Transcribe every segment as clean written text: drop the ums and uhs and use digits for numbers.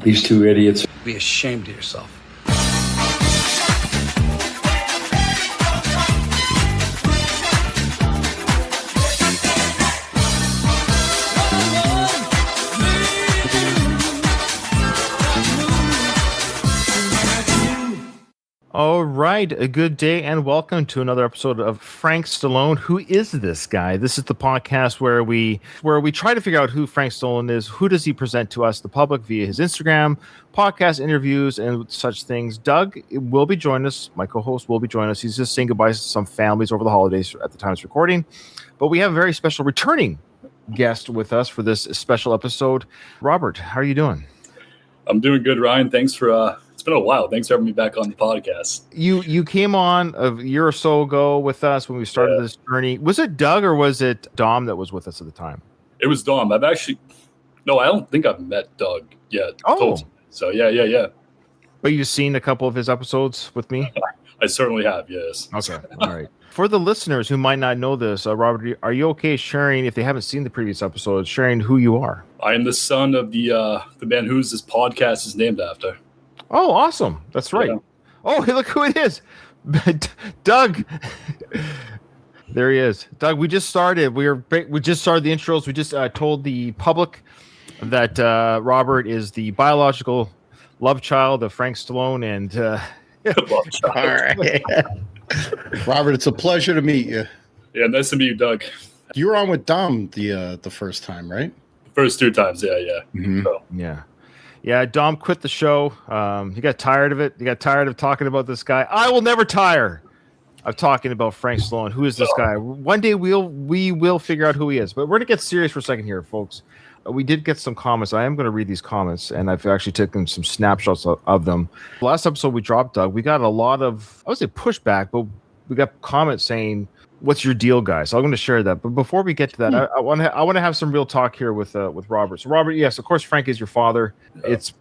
These two idiots. Be ashamed of yourself. All right, a good day and welcome to another episode of Frank Stallone. Who is this guy? This is the podcast where we try to figure out who Frank Stallone is. Who does he present to us, the public, via his Instagram, podcast interviews, and such things. Doug will be joining us. My co-host will be joining us. He's just saying goodbye to some families over the holidays at the time of recording. But we have a very special returning guest with us for this special episode. Robert, how are you doing? I'm doing good, Ryan. Thanks for it's been a while. Thanks for having me back on the podcast. You came on a year or so ago with us when we started this journey. Was it Doug or was it Dom that was with us at the time? It was Dom. I don't think I've met Doug yet. Oh. So yeah. But you've seen a couple of his episodes with me? I certainly have, yes. Okay, all right. For the listeners who might not know this, Robert, are you okay sharing, if they haven't seen the previous episodes, sharing who you are? I am the son of the man whose this podcast is named after. Oh, awesome. That's right. Yeah. Oh, hey, look who it is. Doug. There he is. Doug, we just started. We just started the intros. We just told the public that Robert is the biological love child of Frank Stallone. And all right. Robert, it's a pleasure to meet you. Yeah, nice to meet you, Doug. You were on with Dom the first time, right? First two times, yeah. Mm-hmm. So. Yeah, Dom quit the show. He got tired of it. He got tired of talking about this guy. I will never tire of talking about Frank Stallone. Who is this guy? One day we will figure out who he is. But we're going to get serious for a second here, folks. We did get some comments. I am going to read these comments, and I've actually taken some snapshots of them. Last episode we dropped, Doug, we got a lot of, I would say pushback, but we got comments saying, "What's your deal, guys?" So I'm going to share that. But before we get to that, I want to have some real talk here with Robert. So Robert, yes, of course, Frank is your father. Yeah. It's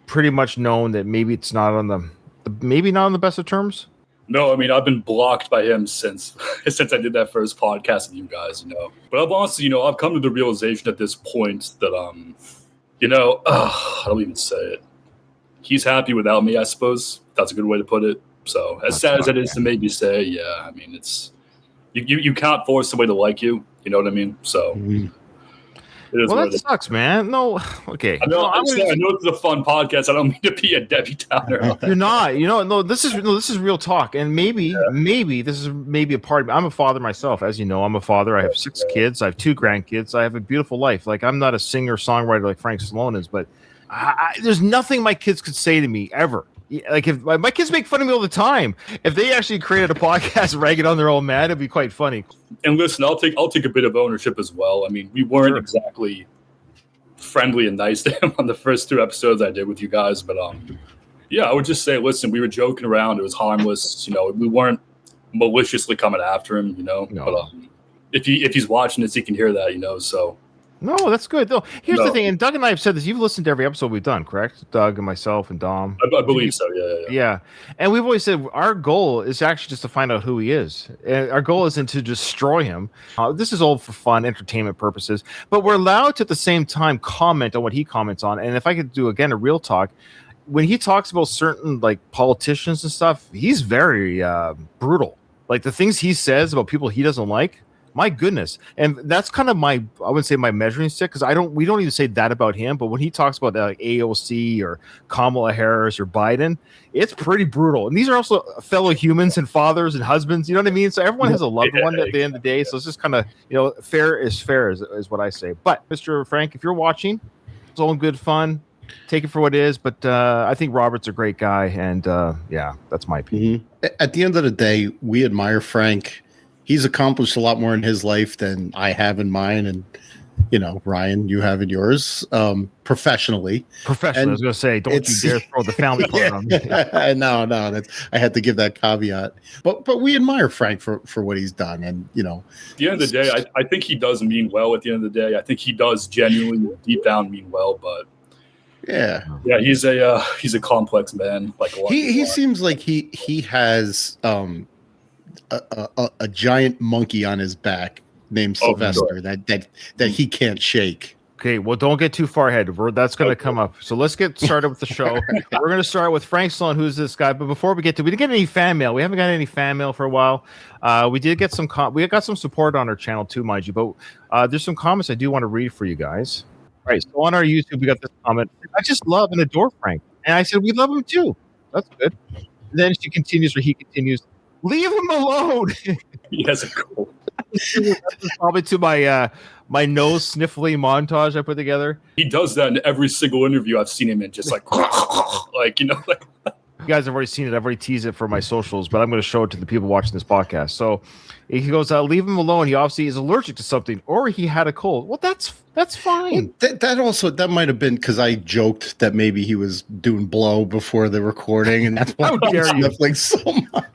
pretty much known that maybe it's not on the best of terms. No, I mean, I've been blocked by him since I did that first podcast with you guys, But I've honestly, I've come to the realization at this point that, I don't even say it. He's happy without me, I suppose. That's a good way to put it. So as sad as it is to maybe say, yeah, I mean, it's you can't force somebody to like you. You know what I mean? So. Mm-hmm. Well, that sucks, man. No, okay. I know it's a fun podcast. I don't mean to be a Debbie Downer. You're not. No. This is real talk, and maybe this is a part of me. I'm a father myself, as you know. I'm a father. I have 6 kids. I have 2 grandkids. I have a beautiful life. Like, I'm not a singer songwriter like Frank Stallone is, but there's nothing my kids could say to me ever. Like, if my kids make fun of me all the time, if they actually created a podcast ragging on their old man, it'd be quite funny. And listen, I'll take a bit of ownership as well. I mean, we weren't exactly friendly and nice to him on the first 2 episodes I did with you guys, but I would just say, listen, we were joking around. It was harmless. We weren't maliciously coming after him. No. But if he's watching this, he can hear that. So. No, that's good. Though here's the thing, and Doug and I have said this. You've listened to every episode we've done, correct? Doug and myself and Dom. I believe so. Yeah. And we've always said our goal is actually just to find out who he is. And our goal isn't to destroy him. This is all for fun, entertainment purposes. But we're allowed to at the same time comment on what he comments on. And if I could do again a real talk, when he talks about certain like politicians and stuff, he's very brutal. Like the things he says about people he doesn't like. My goodness. And that's kind of I wouldn't say my measuring stick, because we don't even say that about him. But when he talks about like AOC or Kamala Harris or Biden, it's pretty brutal. And these are also fellow humans and fathers and husbands. You know what I mean? So everyone has a loved one at the end of the day. So it's just kind of, fair is what I say. But Mr. Frank, if you're watching, it's all in good fun. Take it for what it is. But I think Robert's a great guy. And that's my opinion. Mm-hmm. At the end of the day, we admire Frank. He's accomplished a lot more in his life than I have in mine, and Ryan, you have in yours. Professionally, I was going to say, don't you dare throw the family part on me. No, I had to give that caveat. But we admire Frank for what he's done, and At the end of the day, I think he does mean well. At the end of the day, I think he does genuinely deep down mean well, but. Yeah, he's a complex man. Like he seems like he has a giant monkey on his back named Sylvester that he can't shake. Okay, well, don't get too far ahead. That's going to come up. So let's get started with the show. We're going to start with Frank Stallone, who's this guy. But before we didn't get any fan mail. We haven't got any fan mail for a while. We did get some. We got some support on our channel too, mind you. But there's some comments I do want to read for you guys. All right. So on our YouTube, we got this comment. I just love and adore Frank, and I said we love him too. That's good. And then he continues. Leave him alone. He has a cold. Probably to my nose sniffly montage I put together. He does that in every single interview I've seen him in, just like you guys have already seen it. I've already teased it for my socials, but I'm going to show it to the people watching this podcast. So he goes, leave him alone. He obviously is allergic to something, or he had a cold. Well, that's fine. That might have been because I joked that maybe he was doing blow before the recording, and that's why I was sniffling so much.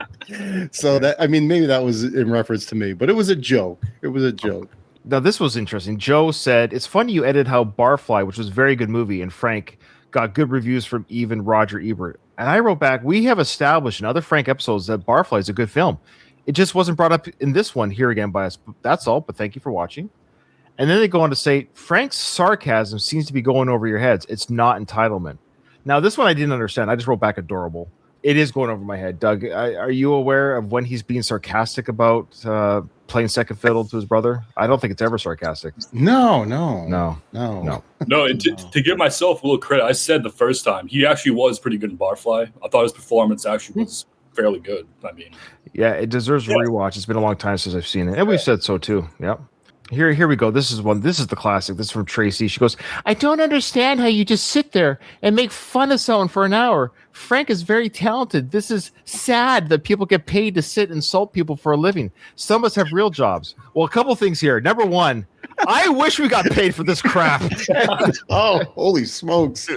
So maybe that was in reference to me, but it was a joke. Now, this was interesting. Joe said, it's funny you edited how Barfly, which was a very good movie, and Frank got good reviews from even Roger Ebert. And I wrote back, we have established in other Frank episodes that Barfly is a good film. It just wasn't brought up in this one here again by us. That's all, but thank you for watching. And then they go on to say, Frank's sarcasm seems to be going over your heads. It's not entitlement. Now, this one I didn't understand. I just wrote back adorable. It is going over my head. Doug, are you aware of when he's being sarcastic about playing second fiddle to his brother? I don't think it's ever sarcastic. No. To give myself a little credit, I said the first time he actually was pretty good in Barfly. I thought his performance actually was fairly good. I mean, yeah, it deserves a rewatch. It's been a long time since I've seen it, and we've said so too. Yep. Here we go. This is the classic. This is from Tracy. She goes, I don't understand how you just sit there and make fun of someone for an hour. Frank is very talented. This is sad that people get paid to sit and insult people for a living. Some of us have real jobs. Well, a couple things here. Number one, I wish we got paid for this crap. Oh, holy smokes.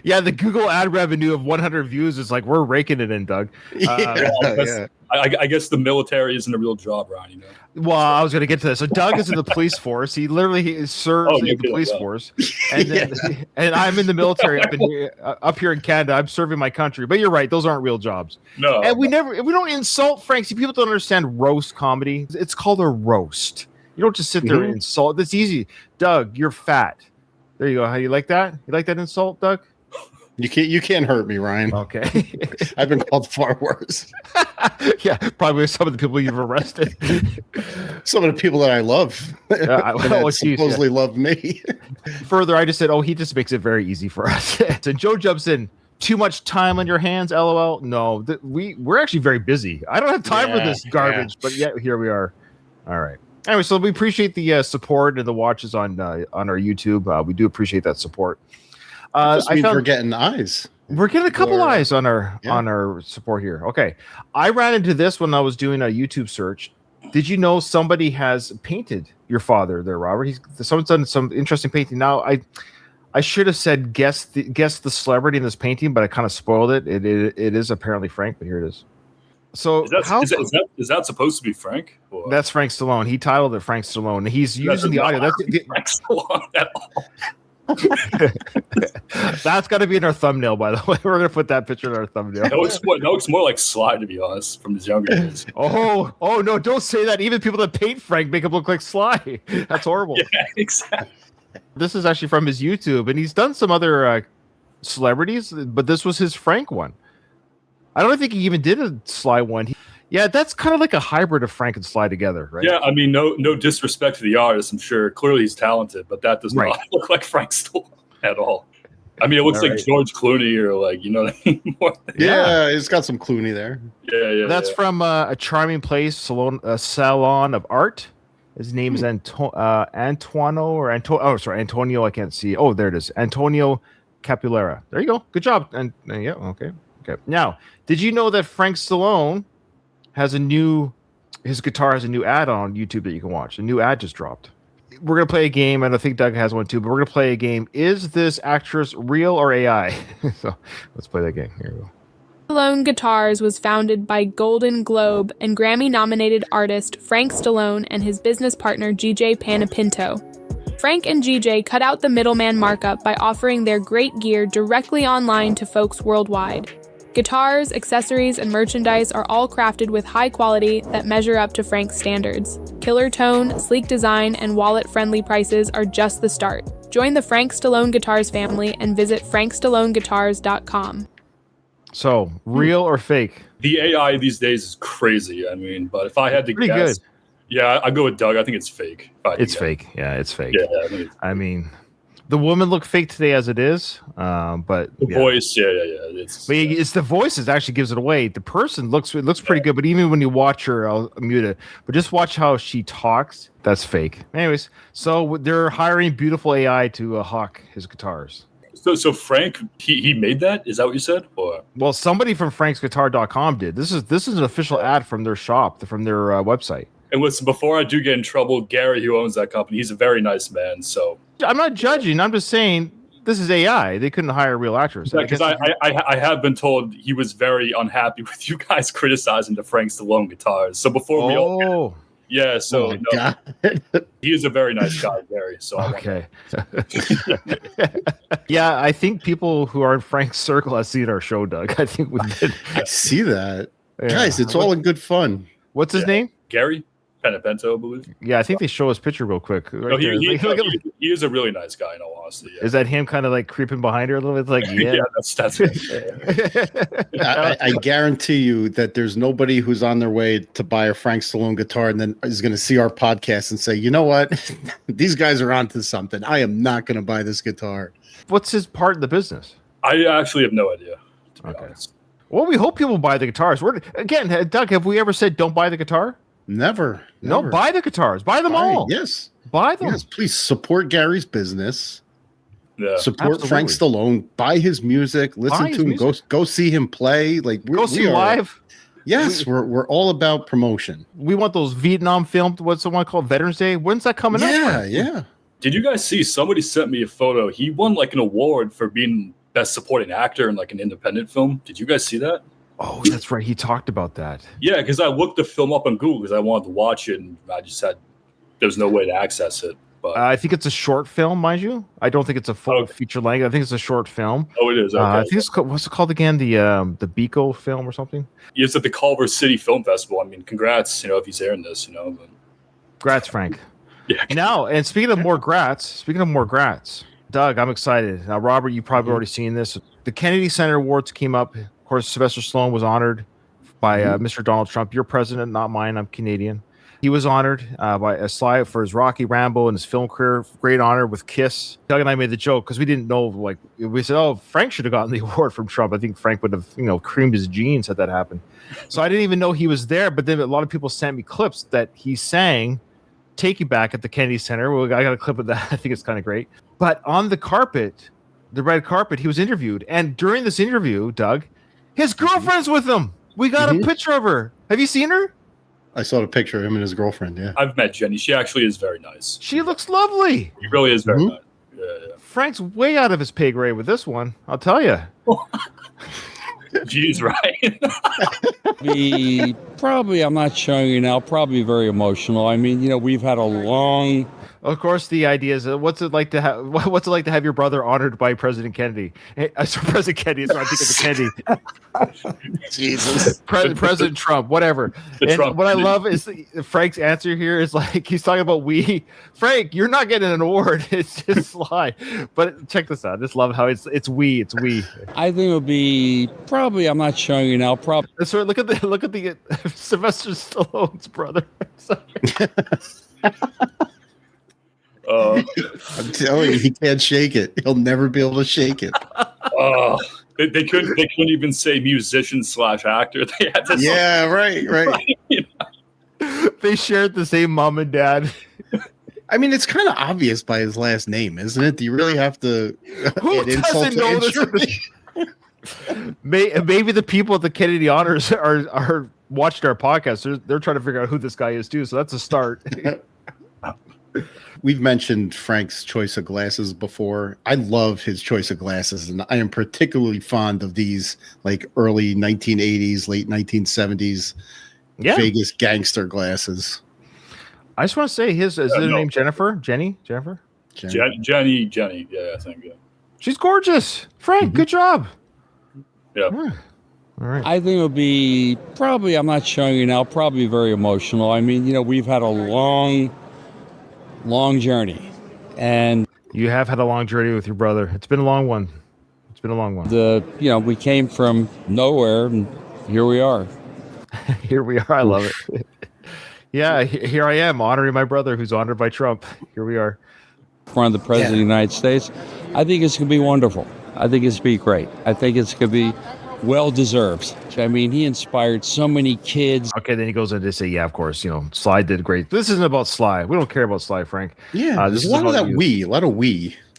Yeah, the Google ad revenue of 100 views is like, we're raking it in, Doug. I guess the military isn't a real job, Ron, you know? Well, I was going to get to this. So Doug is in the police force. He literally serves in the police force. And then, and I'm in the military up here in Canada. I'm serving my country. But you're right. Those aren't real jobs. No. And we don't insult Frank. See, people don't understand roast comedy. It's called a roast. You don't just sit there and insult. That's easy. Doug, you're fat. There you go. How you like that? You like that insult, Doug? You can't hurt me, Ryan. Okay. I've been called far worse. Yeah, probably some of the people you've arrested. Some of the people that I love. Supposedly love me. Further, I just said, he just makes it very easy for us. And Joe jumps in. Too much time on your hands, LOL. No, we're actually very busy. I don't have time for this garbage, but yet here we are. All right. Anyway, so we appreciate the support and the watches on our YouTube. We do appreciate that support. We're getting eyes. We're getting a couple eyes on our support here. Okay. I ran into this when I was doing a YouTube search. Did you know somebody has painted your father there, Robert? Someone's done some interesting painting. Now, I should have said guess the celebrity in this painting, but I kind of spoiled it. It is apparently Frank, but here it is. So is that supposed to be Frank? Or? That's Frank Stallone. He titled it Frank Stallone. He's using the audio. That's Frank Stallone at all. That's got to be in our thumbnail, by the way. We're going to put that picture in our thumbnail. That looks more like Sly, to be honest, from his younger days. Oh no, don't say that. Even people that paint Frank make him look like Sly. That's horrible. Yeah, exactly. This is actually from his YouTube, and he's done some other celebrities, but this was his Frank one. I don't think he even did a Sly one. Yeah, that's kind of like a hybrid of Frank and Sly together, right? Yeah, I mean, no disrespect to the artist. I'm sure clearly he's talented, but that does not look like Frank Stallone at all. I mean, it looks like George Clooney or like, you know what I mean? Yeah, it's got some Clooney there. Yeah. That's from a charming place, salon of art. His name is Antonio. Antonio. I can't see. Oh, there it is. Antonio Capulera. There you go. Good job. And yeah, okay. Now, did you know that Frank Stallone his guitar has a new ad on YouTube that you can watch? A new ad just dropped. We're going to play a game, and I think Doug has one too, but we're going to play a game. Is this actress real or AI? So let's play that game. Here we go. Stallone Guitars was founded by Golden Globe and Grammy-nominated artist Frank Stallone and his business partner GJ Panapinto. Frank and GJ cut out the middleman markup by offering their great gear directly online to folks worldwide. Guitars, accessories, and merchandise are all crafted with high quality that measure up to Frank's standards. Killer tone, sleek design, and wallet-friendly prices are just the start. Join the Frank Stallone Guitars family and visit frankstalloneguitars.com. So, real or fake? The AI these days is crazy. I mean, but if I had to Pretty guess, good. yeah, I go with Doug. I think it's fake. It's fake. Yeah, it's fake. Yeah, I think it's I mean, the woman look fake today as it is, but the voice, yeah. It's the voice that actually gives it away. The person looks pretty good, but even when you watch her, I'll mute it. But just watch how she talks. That's fake. Anyways, so they're hiring beautiful AI to hawk his guitars. So Frank, he made that? Is that what you said? Or Well, somebody from franksguitar.com did. This is an official ad from their shop, from their website. And listen, before I do get in trouble, Gary, who owns that company, he's a very nice man. So I'm not judging. I'm just saying this is AI. They couldn't hire a real actress. because I have been told he was very unhappy with you guys criticizing the Frank Stallone guitars. So before we all, yeah. So he is a very nice guy, Gary. So okay. Yeah, I think people who are in Frank's circle have seen our show, Doug. I think we did. I see that, guys. It's all in good fun. What's his name? Gary Penapento, I believe. Yeah, I think they show his picture real quick. No, he is a really nice guy, in all honesty. Yeah. Is that him kind of like creeping behind her a little bit? It's like, yeah, that's I guarantee you that there's nobody who's on their way to buy a Frank Stallone guitar and then is going to see our podcast and say, you know what? These guys are onto something. I am not going to buy this guitar. What's his part in the business? I actually have no idea, to be honest. Well, we hope people buy the guitars. Again, Doug, have we ever said don't buy the guitar? Never. No, buy the guitars. Buy them all. Yes. Buy them. Yes, please support Gary's business. Yeah. Support Frank Stallone. Buy his music. Listen to him. Go see him play. Like go see live. Yes, we're all about promotion. We want those Vietnam filmed. What's the one called Veterans Day? When's that coming up? Yeah. Did you guys see? Somebody sent me a photo. He won like an award for being best supporting actor in like an independent film. Did you guys see that? Oh, that's right. He talked about that. Yeah, because I looked the film up on Google because I wanted to watch it, and I just had there's no way to access it. But I think it's a short film, mind you. I don't think it's a full feature length. I think it's a short film. Oh, it is. Okay. I think it's what's it called again? The Biko film or something. It's at the Culver City Film Festival. I mean, congrats. If he's airing this, But... Congrats, Frank. Yeah. Now, and speaking of more grats, Doug, I'm excited. Now, Robert, you've probably already seen this. The Kennedy Center Awards came up. Of course, Sylvester Stallone was honored by Mr. Donald Trump. Your president, not mine. I'm Canadian. He was honored by a slide for his Rocky, Rambo, and his film career. Great honor with Kiss. Doug and I made the joke because we didn't know. Like we said, oh, Frank should have gotten the award from Trump. I think Frank would have, creamed his jeans had that happened. So I didn't even know he was there. But then a lot of people sent me clips that he sang "Take You Back" at the Kennedy Center. Well, I got a clip of that. I think it's kind of great. But on the carpet, the red carpet, he was interviewed, and during this interview, Doug, his girlfriend's with him. We got a picture of her. Have you seen her? I saw the picture of him and his girlfriend. Yeah, I've met Jenny. She actually is very nice. She looks lovely. She really is very nice. Yeah. Frank's way out of his pay grade with this one. I'll tell you. Jeez, right? I'm not showing you now, probably very emotional. I mean, we've had a long... Of course, the idea is, what's it like to have your brother honored by President Kennedy? President Kennedy. So I think it's Kennedy. Jesus. President Trump, whatever. And what I love is Frank's answer here is like he's talking about we. Frank, you're not getting an award. It's just lie. But check this out. I just love how it's we. It's we. I think it would be probably. I'm not showing you now. Probably. So look at the Sylvester Stallone's brother. I'm telling you, he can't shake it. He'll never be able to shake it. They couldn't even say musician / actor. They had to. Yeah, right. They shared the same mom and dad. I mean, it's kind of obvious by his last name, isn't it? Do you really have to Who doesn't know this? Maybe the people at the Kennedy Honors are watching our podcast. They're trying to figure out who this guy is too. So that's a start. We've mentioned Frank's choice of glasses before. I love his choice of glasses, and I am particularly fond of these like early 1980s, late 1970s Vegas gangster glasses. I just want to say is her name Jennifer? Jenny? Jennifer? Jenny. Yeah, I think. Yeah. She's gorgeous. Frank, good job. Yeah. All right. I think it would be probably. I'm not showing you now. Probably very emotional. I mean, we've had a long journey, and You have had a long journey with your brother. It's been a long one. It's been a long one. We came from nowhere, and here we are. Here we are. I love it. Yeah, here I am honoring my brother who's honored by Trump. Here we are. In front of the President of the United States. I think it's going to be wonderful. I think it's going to be great. I think it's going to be well-deserved. I mean, he inspired so many kids. Okay, then he goes on to say, yeah, of course, Sly did great. This isn't about Sly. We don't care about Sly, Frank. Yeah, there's a lot of that a lot of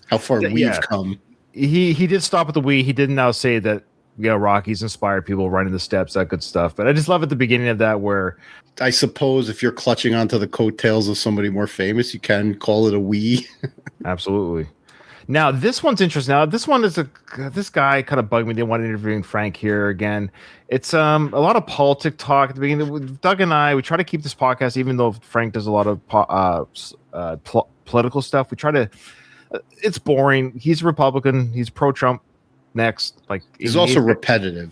how far we've come. He did stop at the we. He did now say that, Rocky's inspired people running the steps, that good stuff. But I just love at the beginning of that where... I suppose if you're clutching onto the coattails of somebody more famous, you can call it a we. Absolutely. Now, this one's interesting. Now, this one is this guy kind of bugged me. They wanted interviewing Frank here again. It's a lot of politic talk at the beginning. With Doug and I, we try to keep this podcast, even though Frank does a lot of political stuff. We try to. It's boring. He's a Republican. He's pro-Trump. Next, he's also repetitive.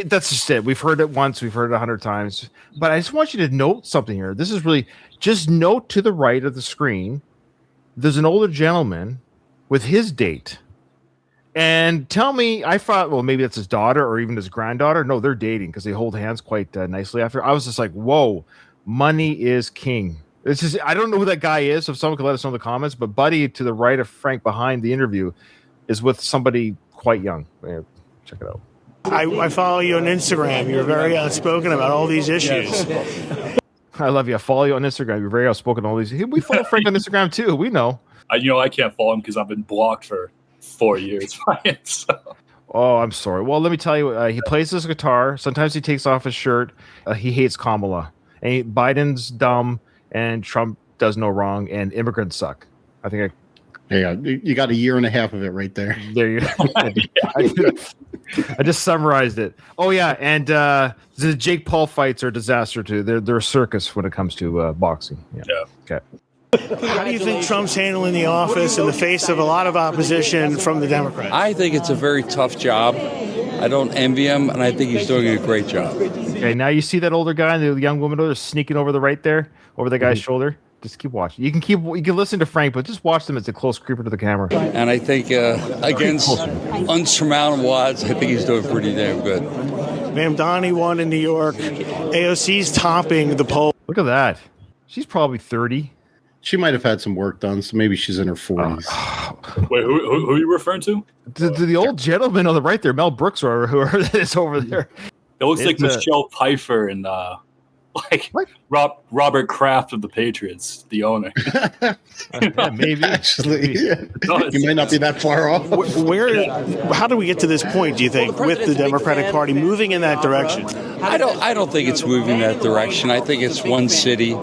That's just it. We've heard it once. We've heard it 100 times. But I just want you to note something here. This is really just note to the right of the screen. There's an older gentleman with his date. And tell me, I thought, well, maybe that's his daughter or even his granddaughter. No, they're dating because they hold hands quite nicely after. I was just like, whoa, money is king. It's just, I don't know who that guy is. So if someone could let us know in the comments, but Buddy to the right of Frank behind the interview is with somebody quite young. Check it out. I follow you on Instagram. You're very outspoken about all these issues. I love you. I follow you on Instagram. You're very outspoken on all these. We follow Frank on Instagram too. We know. I can't follow him because I've been blocked for 4 years by it. So. Oh, I'm sorry. Well, let me tell you, he plays his guitar. Sometimes he takes off his shirt. He hates Kamala. And Biden's dumb, and Trump does no wrong, and immigrants suck. I think you got a year and a half of it right there. There you go. I just summarized it. Oh, yeah, and the Jake Paul fights are a disaster, too. They're a circus when it comes to boxing. Yeah. Okay. How do you think Trump's handling the office in the face of a lot of opposition from the Democrats? I think it's a very tough job. I don't envy him, and I think he's doing a great job. Okay, now you see that older guy and the young woman over there sneaking over the right there, over the guy's shoulder. Just keep watching. You can listen to Frank, but just watch them as a close creeper to the camera. And I think against unsurmountable odds, I think he's doing pretty damn good. Valentine won in New York. AOC's topping the poll. Look at that. She's probably 30. She might have had some work done, so maybe she's in her 40s. Wait, who are you referring to? The old gentleman on the right there, Mel Brooks, or whoever that is over there. It looks like Michelle Pfeiffer and Robert Kraft of the Patriots, the owner. Maybe. Actually, you might not be that far off. How do we get to this point, do you think, with the Democratic Party moving in that direction? I don't think it's moving in that direction. I think it's one city,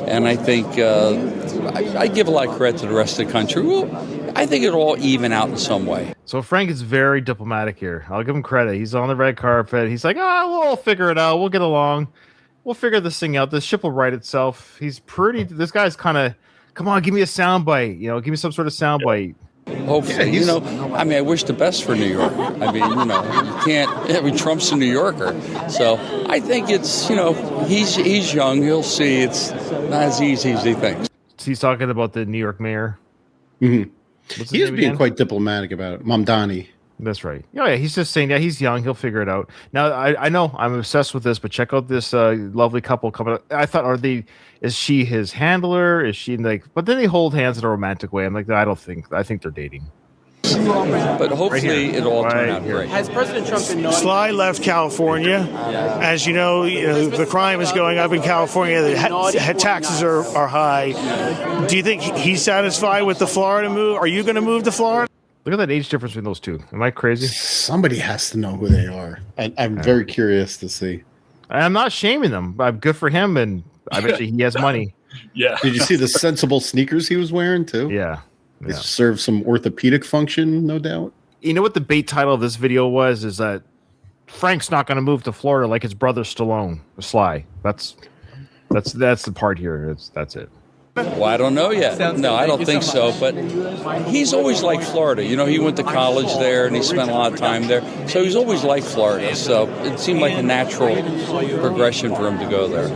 and I think I give a lot of credit to the rest of the country. Well, I think it'll all even out in some way. So Frank is very diplomatic here. I'll give him credit. He's on the red carpet. He's like, we'll figure it out. We'll get along. We'll figure this thing out. This ship will right itself. He's pretty. This guy's kind of, come on, give me a soundbite. Give me some sort of soundbite. Hopefully, I wish the best for New York. You can't. Trump's a New Yorker, so I think it's, he's young. He'll see. It's not as easy as he thinks. He's talking about the New York mayor. Mm-hmm. He is being quite diplomatic about it. Mamdani. That's right. Oh, yeah, he's just saying, he's young. He'll figure it out. Now, I know I'm obsessed with this, but check out this lovely couple coming up. I thought, is she his handler? Is she but then they hold hands in a romantic way. I'm like, I think they're dating. But hopefully it'll all turn out great. Has President Trump been known? Sly left California. As you know, the crime is going up in California. The taxes are high. Do you think he's satisfied with the Florida move? Are you going to move to Florida? Look at that age difference between those two. Am I crazy? Somebody has to know who they are. I'm very curious to see. I'm not shaming them. I'm good for him, and I bet you he has money. Yeah. Did you see the sensible sneakers he was wearing too? Yeah. It served some orthopedic function, no doubt. You know what the bait title of this video was? Is that Frank's not going to move to Florida like his brother Stallone, Sly. That's the part here. That's it. Well, I don't know yet. No, I don't think so. But he's always liked Florida. He went to college there and he spent a lot of time there. So he's always liked Florida. So it seemed like a natural progression for him to go there.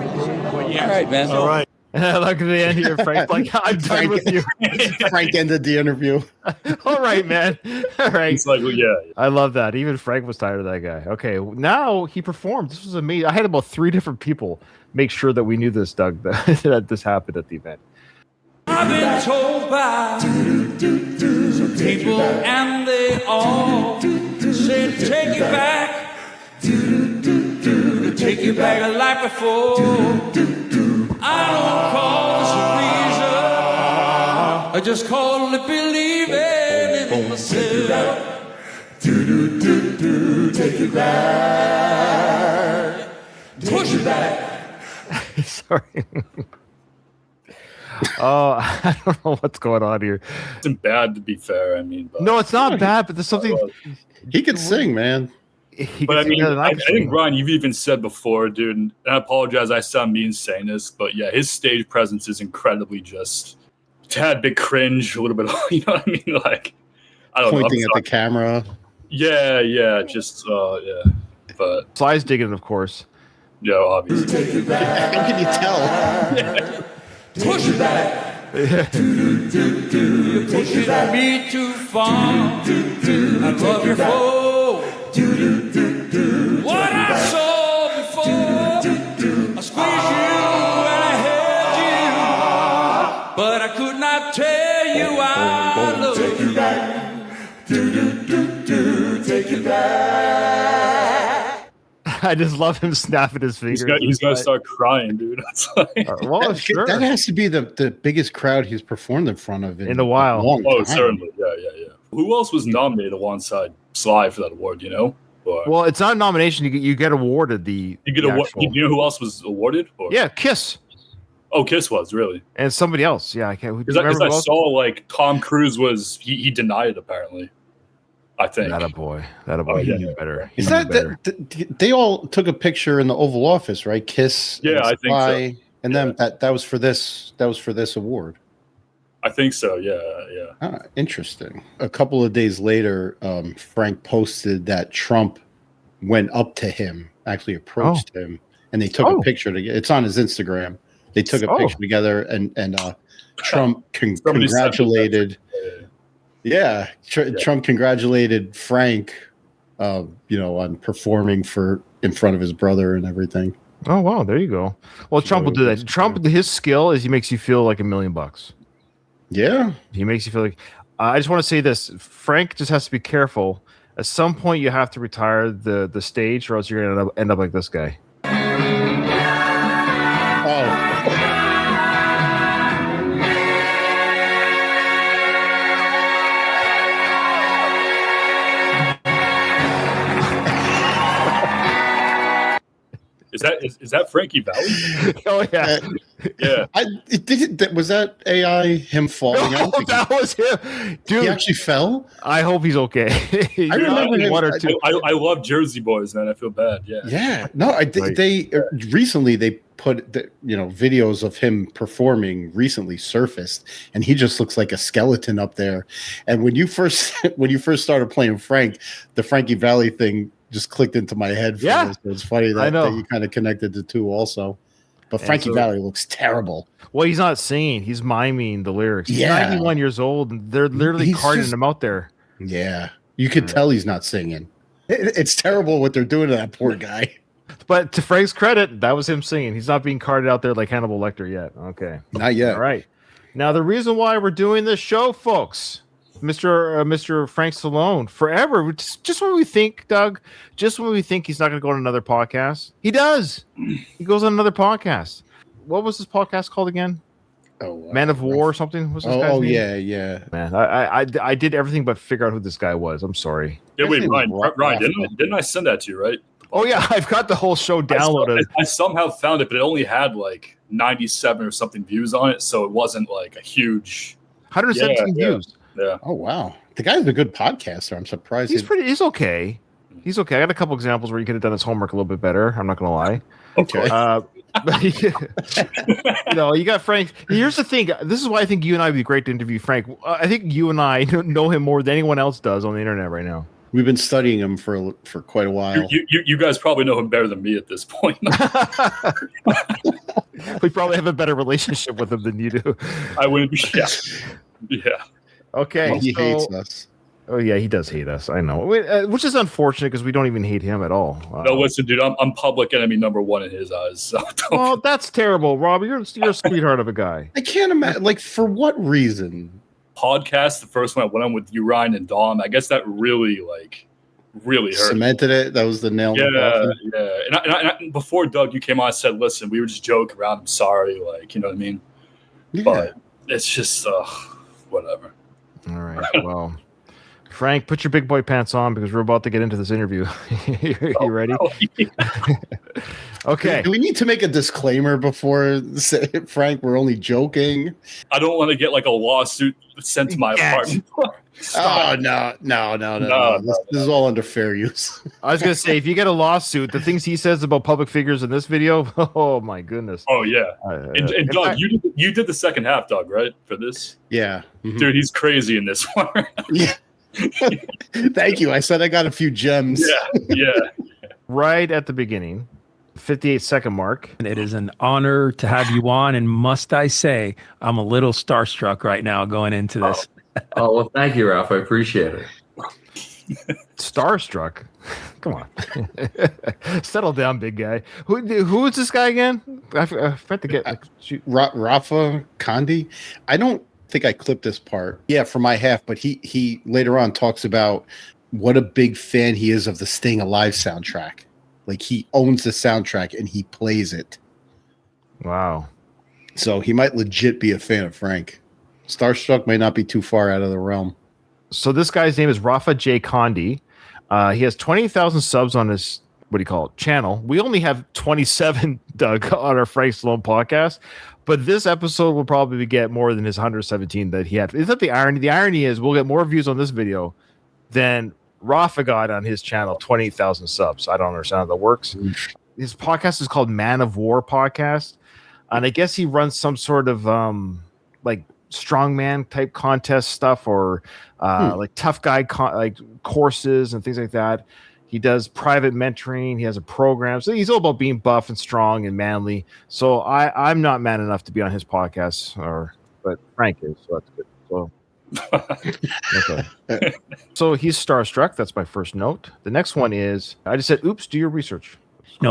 All right, man. All right. Look at the end here, Frank. Like, I'm done with you. Frank ended the interview. All right, man. All right. He's like, well, yeah. I love that. Even Frank was tired of that guy. Okay, now he performed. This was amazing. I had about 3 different people make sure that we knew this, Doug, that this happened at the event. I've been told by some people, and they all said, take you back, take you back like before. I don't call this a reason, I just call it believing in myself. Take you back, push it back. Sorry. Oh, I don't know what's going on here. It isn't bad, to be fair. I mean, but, No, it's not bad, but there's something. He could sing, man. But I mean, I think, Ryan, you've even said before, dude, and I apologize, I sound mean saying this, but yeah, his stage presence is incredibly just a tad bit cringe, a little bit, you know what I mean? Like, I don't know. Pointing at the camera. Yeah, just, yeah. But Sly's digging, of course. yeah, obviously. How can you tell? Push it back. Push it me too far. I love your foe. What I saw before. I squeezed you and I held you, but I could not tell you I love you. Take it back. I just love him snapping his fingers. He's gonna start crying, dude. That's like, well, sure. That has to be the biggest crowd he's performed in front of in a while. long oh, time. certainly. Yeah. Who else was nominated alongside Sly for that award, you know? Or, Well, it's not a nomination. You get awarded the. you get the award. actual- You know who else was awarded? Or? Yeah, Kiss Oh, Kiss was, really. and somebody else. Yeah, I can't. Because I saw, like, Tom Cruise was, he denied it, apparently. I think. That a boy. Oh, He yeah. knew better. He Is knew that better. they all took a picture in the Oval Office, right? Kiss. Yeah, and I think so. Sly, and Yeah. then that was for this. That was for this award. I think so, yeah. Ah, interesting. A couple of days later, Frank posted that Trump went up to him, actually approached him, and they took a picture together. It's on his Instagram. They took a picture together, and Trump Somebody sent me congratulated. that. Trump congratulated Frank, on performing in front of his brother and everything. Oh wow, there you go. Well, Trump will do that. Trump, his skill is he makes you feel like $1 million. Yeah, He makes you feel like. I just want to say this: Frank just has to be careful. At some point, you have to retire the stage, or else you're going to end up like this guy. Oh. Is that Frankie Valli? Oh yeah, Yeah. Was that AI him falling out? that was him, dude. He actually fell. I hope he's okay. I remember him. one or two. I love Jersey Boys, man. I feel bad. Yeah. Yeah, no, Right. they recently they put videos of him performing recently surfaced, and he just looks like a skeleton up there. And when you first started playing Frank, the Frankie Valli thing just clicked into my head. Yeah. So it's funny that you kind of connected the two also. But Frankie Valli looks terrible. Well, he's not singing; he's miming the lyrics. He's Yeah. 91 years old, and they're literally carting him out there. Yeah, you could tell he's not singing. It's terrible what they're doing to that poor guy. But to Frank's credit, that was him singing. He's not being carted out there like Hannibal Lecter yet. Okay. Not yet. All right. Now, the reason why we're doing this show, folks, Mr. Frank Stallone, forever, just when we think, Doug, just when we think he's not going to go on another podcast, he does. He goes on another podcast. What was this podcast called again? Man of War or something? What's this guy's name? yeah. Man, I did everything but figure out who this guy was. I'm sorry. Yeah, wait, His name Ryan, was didn't I send that to you, right? Oh, yeah, I've got the whole show downloaded. I somehow found it, but it only had like 97 or something views on it, so it wasn't like a huge 117 views. Yeah. Oh wow, the guy's a good podcaster. I'm surprised. He's okay. He's okay. I got a couple examples where he could have done his homework a little bit better. I'm not gonna lie. Okay. You got Frank. Here's the thing. This is why I think you and I would be great to interview Frank. I think you and I know him more than anyone else does on the internet right now. We've been studying him for quite a while. You guys probably know him better than me at this point. We probably have a better relationship with him than you do. I wouldn't be. Yeah. Yeah. Okay. He hates us. Oh yeah, he does hate us. I know, which is unfortunate because we don't even hate him at all. No, listen, dude, I'm public enemy number one in his eyes. So well, that's terrible, Rob. You're a sweetheart of a guy. I can't imagine. Like, for what reason? Podcast, the first one I went on with you, Ryan and Dom. I guess that really hurt. Cemented it. That was the nail. Yeah. And before Doug, you came on, I said, listen, we were just joking around. I'm sorry, like, you know what I mean? Yeah. But it's just whatever. All right. Well. Frank, put your big boy pants on because we're about to get into this interview. You ready? Okay. Do we need to make a disclaimer before Frank? We're only joking. I don't want to get like a lawsuit sent to my apartment. Oh no. This is all under fair use. I was gonna say, if you get a lawsuit, the things he says about public figures in this video, oh my goodness. Oh yeah. And Doug, you did the second half, Doug, right? For this? Yeah. Mm-hmm. Dude, he's crazy in this one. Yeah. Thank you. I said I got a few gems. Yeah. Right at the beginning, 58-second mark. It is an honor to have you on, and must I say, I'm a little starstruck right now going into this. Oh well, thank you, Ralph. I appreciate it. Starstruck? Come on. Settle down, big guy. Who is this guy again? I forgot to get Rafa Conde. I don't think I clipped this part. Yeah, for my half, but he later on talks about what a big fan he is of the Staying Alive soundtrack. Like, he owns the soundtrack and he plays it. Wow. So he might legit be a fan of Frank. Starstruck might not be too far out of the realm. So this guy's name is Rafa J. Conde. He has 20,000 subs on his, channel. We only have 27, Doug, on our Frank Stallone podcast. But this episode will probably get more than his 117 that he had. Isn't that the irony? The irony is we'll get more views on this video than Rafa got on his channel, 28,000 subs. I don't understand how that works. His podcast is called Man of War Podcast. And I guess he runs some sort of strongman type contest stuff or like tough guy courses and things like that. He does private mentoring. He has a program. So he's all about being buff and strong and manly. So I'm not man enough to be on his podcast, but Frank is. So that's good. So okay. So he's starstruck. That's my first note. The next one is, I just said, oops, do your research.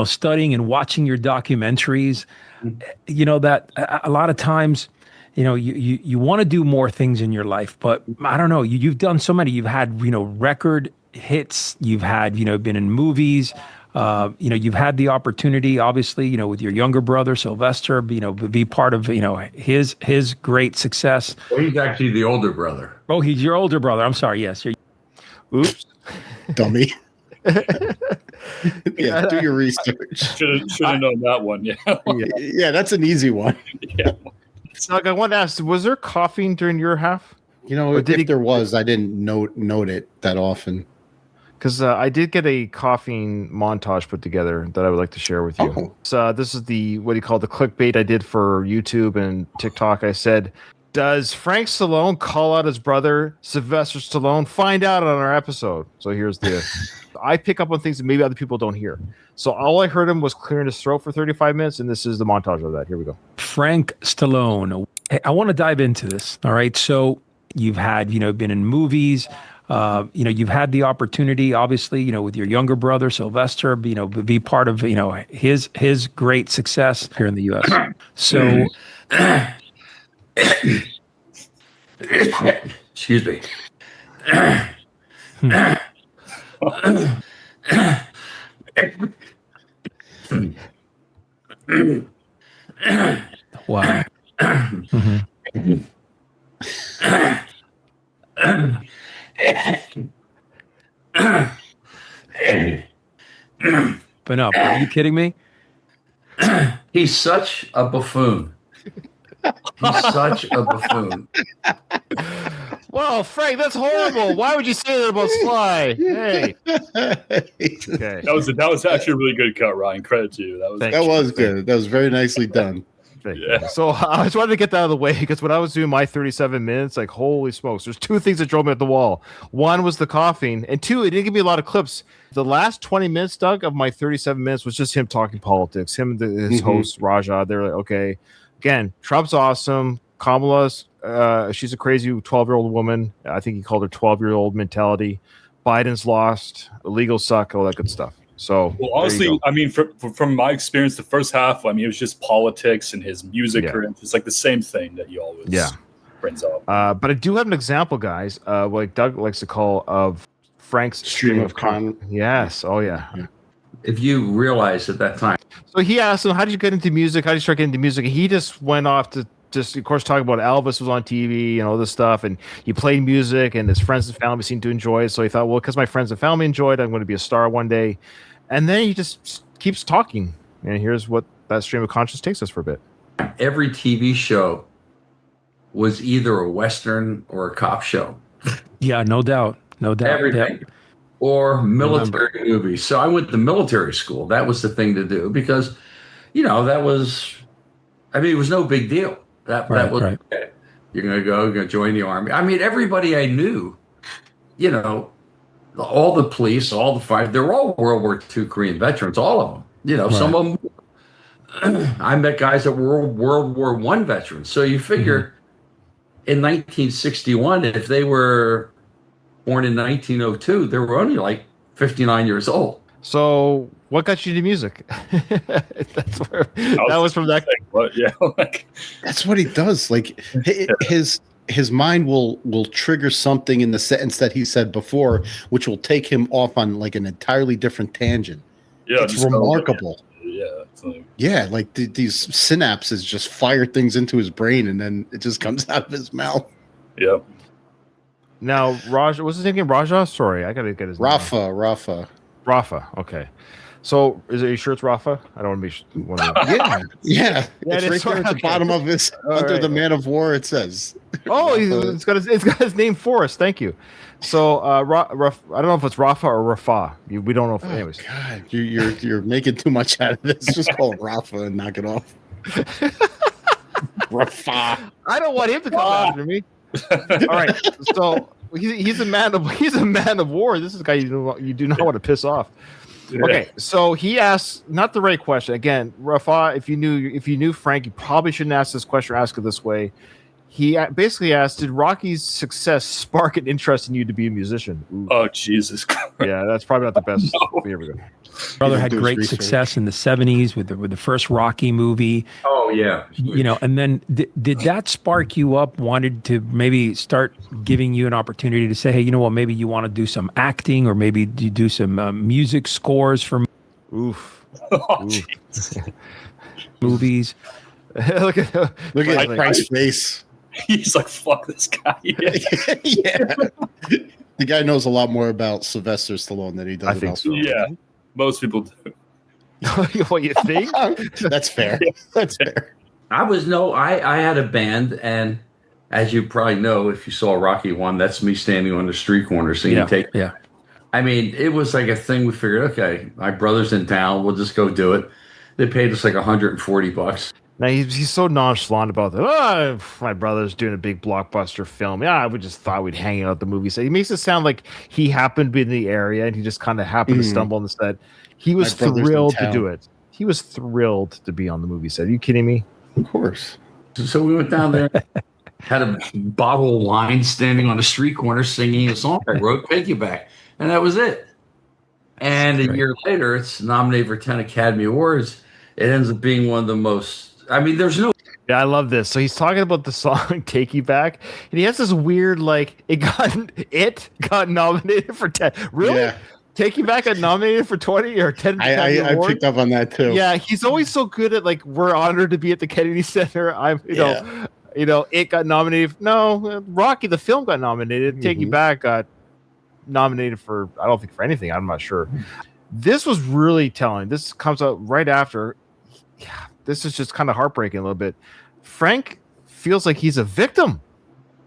Studying and watching your documentaries, that a lot of times, you want to do more things in your life, but I don't know, you've done so many. You've had, record hits, you've had, been in movies, you've had the opportunity, obviously, with your younger brother, Sylvester, be part of, his great success. Well, he's actually the older brother. Oh, he's your older brother. I'm sorry. Yes. Oops. Dummy. Yeah, do your research. Should have known that one. Yeah, that's an easy one. Yeah. Doug, I want to ask, was there coughing during your half? If there was, I didn't note it that often. Because I did get a coughing montage put together that I would like to share with you. Oh. So this is the clickbait I did for YouTube and TikTok. I said, does Frank Stallone call out his brother Sylvester Stallone? Find out on our episode. So here's I pick up on things that maybe other people don't hear. So all I heard him was clearing his throat for 35 minutes, and this is the montage of that. Here we go. Frank Stallone. I want to dive into this. All right. So you've had, been in movies. You've had the opportunity, obviously, with your younger brother, Sylvester, be part of, his great success here in the U.S. So, excuse me. Wow. But no, are you kidding me? He's such a buffoon. He's such a buffoon. Well, Frank, that's horrible. Why would you say that about Sly? Hey. Okay. That was actually a really good cut, Ryan. Credit to you. That was good. That was very nicely done. Yeah. So I just wanted to get that out of the way because when I was doing my 37 minutes, like holy smokes, there's two things that drove me at the wall. One was the coughing, and two, it didn't give me a lot of clips. The last 20 minutes, Doug, of my 37 minutes was just him talking politics. Him and his host Raja. They're like, okay, again, Trump's awesome. Kamala's she's a crazy 12-year-old woman. I think he called her 12-year-old mentality. Biden's lost. Illegal suck. All that good stuff. So, well, honestly, I mean, from my experience, the first half, I mean, it was just politics and his music. It's like the same thing that he always brings up. But I do have an example, guys, like Doug likes to call, of Frank's stream of con. Yes. Oh, yeah. If you realize at that time. So he asked him, how did you get into music? How did you start getting into music? And he just went off to just, of course, talk about Elvis was on TV and all this stuff. And he played music and his friends and family seemed to enjoy it. So he thought, well, because my friends and family enjoyed it, I'm going to be a star one day. And then he just keeps talking. And here's what that stream of conscience takes us for a bit. Every TV show was either a Western or a cop show. Yeah, no doubt. No doubt. Everything. Yeah. Or military movies. So I went to military school. That was the thing to do because, that was, I mean, it was no big deal. That was, okay. You're going to join the army. I mean, everybody I knew, all the police, all the fire, they're all World War II Korean veterans, all of them. Some of them, I met guys that were World War I veterans. So you figure in 1961, if they were born in 1902, they were only like 59 years old. So what got you to music? That was from that. That's what he does. Like his mind will trigger something in the sentence that he said before, which will take him off on like an entirely different tangent. Yeah, it's remarkable. Like these synapses just fire things into his brain, and then it just comes out of his mouth. Yeah. Now, Raja, what's his name again? Raja? Sorry, I gotta get his name. Rafa. Okay. So, are you sure it's Rafa? I don't want to be. Yeah. It's right there at the bottom of his under the Man of War. It says. Oh, it's got his name for us. Thank you. So, I don't know if it's Rafa or Rafa. We don't know. Anyways, God, you're making too much out of this. Just call it Rafa and knock it off. Rafa. I don't want him to come after me. All right. So he's a man of war. This is a guy you do not want to piss off. Okay, so he asked not the right question. Again, Rafa, if you knew Frank, you probably shouldn't ask this question or ask it this way. He basically asked, did Rocky's success spark an interest in you to be a musician? Ooh. Oh, Jesus Christ. Yeah, that's probably not the best. No. Here we go. Brother had great success in the 70s with the first Rocky movie. Oh, yeah. And then did that spark you up, wanted to maybe start giving you an opportunity to say, hey, you know what, maybe you want to do some acting or maybe you do some music scores for movies? Look at Frank's face. He's like, fuck this guy. Yeah. The guy knows a lot more about Sylvester Stallone than he does about Stallone. Yeah, most people do. What you think? That's fair. That's fair. I had a band, and as you probably know, if you saw Rocky 1, that's me standing on the street corner singing Take. Yeah. I mean, it was like a thing we figured, okay, my brother's in town, we'll just go do it. They paid us like $140. Now he's so nonchalant about that. Oh, my brother's doing a big blockbuster film. Yeah, we just thought we'd hang out at the movie set. He makes it sound like he happened to be in the area and he just kind of happened to stumble on the set. He was thrilled to do it. He was thrilled to be on the movie set. Are you kidding me? Of course. So we went down there, had a bottle of wine standing on the street corner singing a song I wrote, Piggyback, and that was it. And a year later, it's nominated for 10 Academy Awards. It ends up being one of the most. I mean, there's no. Yeah, I love this. So he's talking about the song "Take You Back," and he has this weird it got nominated for 10. Really? Yeah. "Take You Back" got nominated for 20 or 10. I picked up on that too. Yeah, he's always so good at we're honored to be at the Kennedy Center. It got nominated. No, Rocky the film got nominated. "Take You Back" got nominated for I don't think for anything. I'm not sure. This was really telling. This comes out right after. Yeah. This is just kind of heartbreaking a little bit. Frank feels like he's a victim.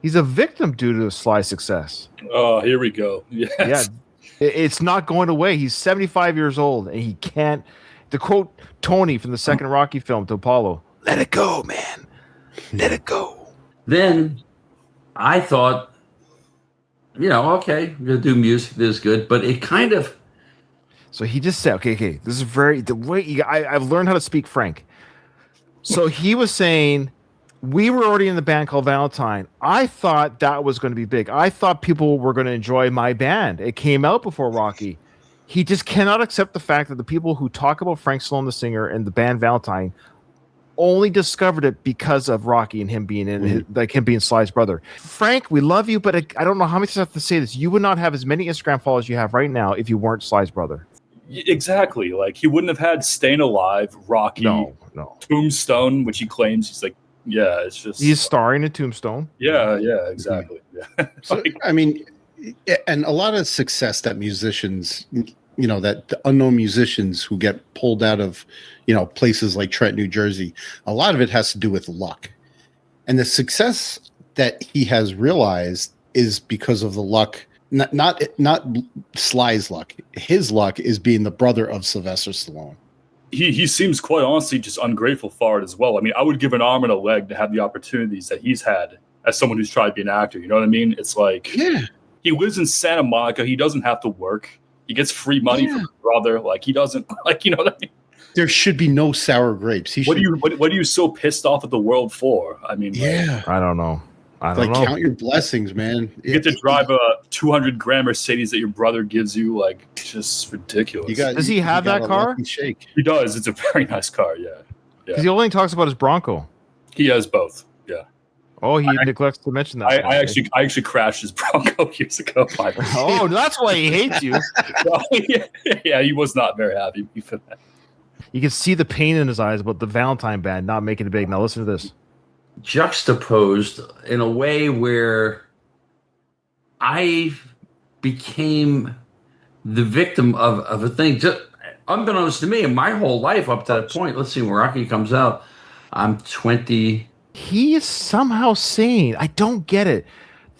He's a victim due to Sly's success. Oh, here we go. Yes. Yeah. It's not going away. He's 75 years old and he can't. To quote Tony from the second Rocky film to Apollo, Let it go, man. Let it go. Then I thought, okay, we're gonna do music. This is good, but it kind of. So he just said, okay. This is the way I've learned how to speak Frank. So he was saying, we were already in the band called Valentine. I thought that was going to be big. I thought people were going to enjoy my band. It came out before Rocky. He just cannot accept the fact that the people who talk about Frank Stallone, the singer, and the band Valentine only discovered it because of Rocky and him being him being Sly's brother. Frank, we love you, but I don't know how many times I have to say this. You would not have as many Instagram followers you have right now if you weren't Sly's brother. Exactly. Like, he wouldn't have had Staying Alive, Rocky, no. Tombstone, which he claims he's like, yeah, it's just he's starring in Tombstone. Yeah, exactly. Yeah. So, I mean, and a lot of success that musicians, that the unknown musicians who get pulled out of, places like Trent, New Jersey, a lot of it has to do with luck. And the success that he has realized is because of the luck, not Sly's luck. His luck is being the brother of Sylvester Stallone. He seems quite honestly just ungrateful for it as well. I mean, I would give an arm and a leg to have the opportunities that he's had as someone who's tried to be an actor. You know what I mean? It's like, he lives in Santa Monica. He doesn't have to work. He gets free money from his brother. Like, he doesn't, like, you know what I mean? There should be no sour grapes. What are you so pissed off at the world for? I mean, I don't know. I don't know. Count your blessings, man. You get to drive a 200-gram Mercedes that your brother gives you. Like, just ridiculous. Does he have that car? Shake. He does. It's a very nice car. Yeah. Because he only talks about his Bronco. He has both. Yeah. Oh, he neglects to mention that. I actually crashed his Bronco years ago. Oh, that's why he hates you. Yeah, he was not very happy for that. You can see the pain in his eyes about the Valentine band not making it big. Now listen to this. Juxtaposed in a way where I became the victim of a thing. Just unbeknownst to me, and my whole life up to that point. Let's see, when Rocky comes out, I'm 20. He is somehow saying, I don't get it,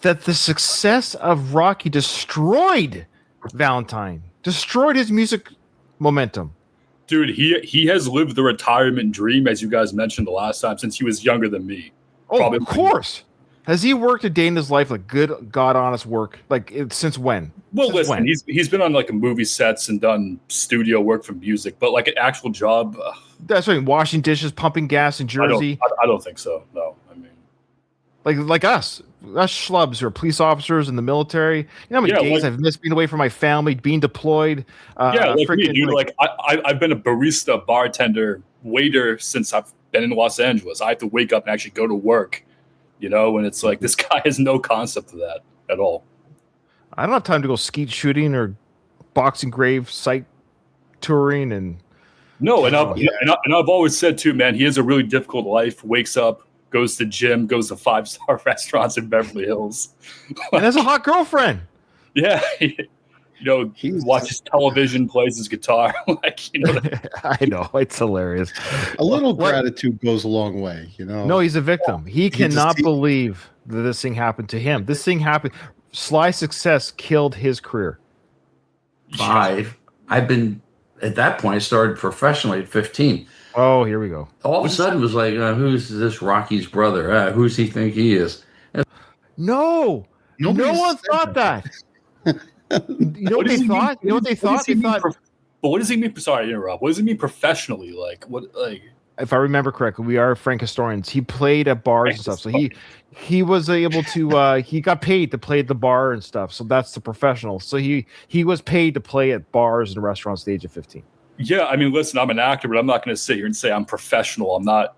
that the success of Rocky destroyed Valentine, destroyed his music momentum. Dude, he has lived the retirement dream, as you guys mentioned the last time, since he was younger than me. Oh, probably. Of course. Has he worked a day in his life, like good, God honest work? Like, since when? Well, listen, he's been on like movie sets and done studio work for music, but like an actual job. That's right. Washing dishes, pumping gas in Jersey. I don't think so. No, I mean, like us schlubs who are police officers in the military. You know how many days I've missed being away from my family, being deployed. Like me, dude. Like I've been a barista, bartender, waiter since I've been in Los Angeles. I have to wake up and actually go to work, and it's like this guy has no concept of that at all. I don't have time to go skeet shooting or boxing grave site touring and. No, and I've always said too, man, he has a really difficult life. Wakes up, goes to gym, goes to 5-star restaurants in Beverly Hills, and has a hot girlfriend. Yeah, he watches television, plays his guitar. I know, it's hilarious. A little gratitude goes a long way, No, he's a victim. He cannot believe that this thing happened to him. This thing happened. Sly's success killed his career. 5. I've been. At that point, I started professionally at 15. Oh, here we go. All of a sudden, it was like, who's this Rocky's brother? Who's he think he is? No one thought that. You know what they thought? You know what they thought? But what does he mean? Sorry to interrupt. What does he mean professionally? Like what? Like, if I remember correctly, we are Frank historians. He played at bars and stuff, so he was able to. He got paid to play at the bar and stuff. So that's the professional. So he was paid to play at bars and restaurants at the age of 15. Yeah, I mean, listen, I'm an actor, but I'm not going to sit here and say I'm professional. I'm not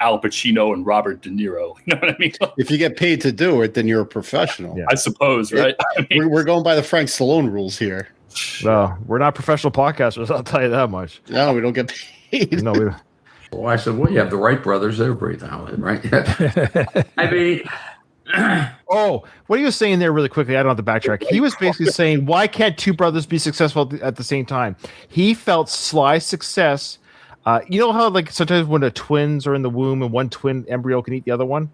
Al Pacino and Robert De Niro. You know what I mean? If you get paid to do it, then you're a professional. Yeah. I suppose, right? We're going by the Frank Stallone rules here. No, we're not professional podcasters. I'll tell you that much. No, we don't get paid. No, we don't. Well, I said, you have the Wright brothers. They're pretty talented, right? I mean, what he was saying there really quickly, I don't have to backtrack. He was basically saying, why can't two brothers be successful at the same time? He felt Sly's success. You know how like sometimes when the twins are in the womb and one twin embryo can eat the other one?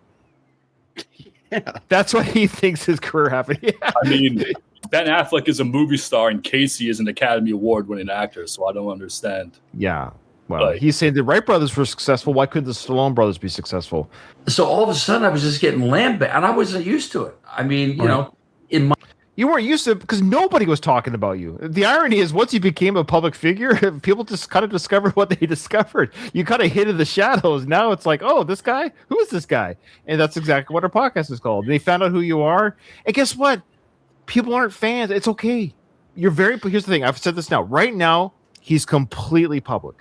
Yeah. That's what he thinks his career happened. Yeah. I mean, Ben Affleck is a movie star and Casey is an Academy Award winning actor, so I don't understand. Yeah. Well, he's saying the Wright brothers were successful. Why couldn't the Stallone brothers be successful? So all of a sudden, I was just getting lambasted, and I wasn't used to it. I mean, you know, in my You weren't used to it because nobody was talking about you. The irony is, once you became a public figure, people just kind of discovered what they discovered. You kind of hid in the shadows. Now it's like, oh, this guy? Who is this guy? And that's exactly what our podcast is called. They found out who you are. And guess what? People aren't fans. It's okay. Here's the thing. I've said this now. Right now, he's completely public.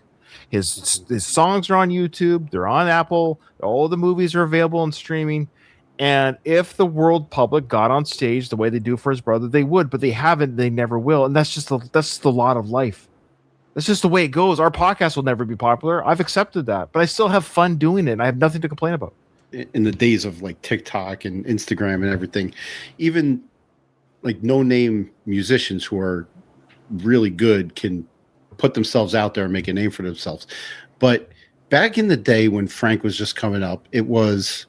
His songs are on YouTube. They're on Apple. All the movies are available on streaming. And if the world public got on stage the way they do for his brother, they would. But they haven't. They never will. And that's just the lot of life. That's just the way it goes. Our podcast will never be popular. I've accepted that. But I still have fun doing it. And I have nothing to complain about. In the days of like TikTok and Instagram and everything, even like no-name musicians who are really good can put themselves out there and make a name for themselves. But back in the day when Frank was just coming up, it was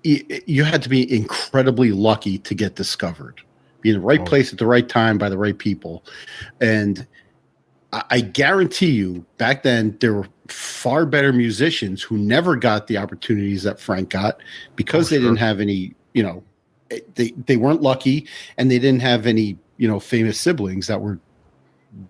you had to be incredibly lucky to get discovered, be in the right place at the right time by the right people. And I guarantee you back then there were far better musicians who never got the opportunities that Frank got because they didn't have any, you know, they weren't lucky and they didn't have any, you know, famous siblings that were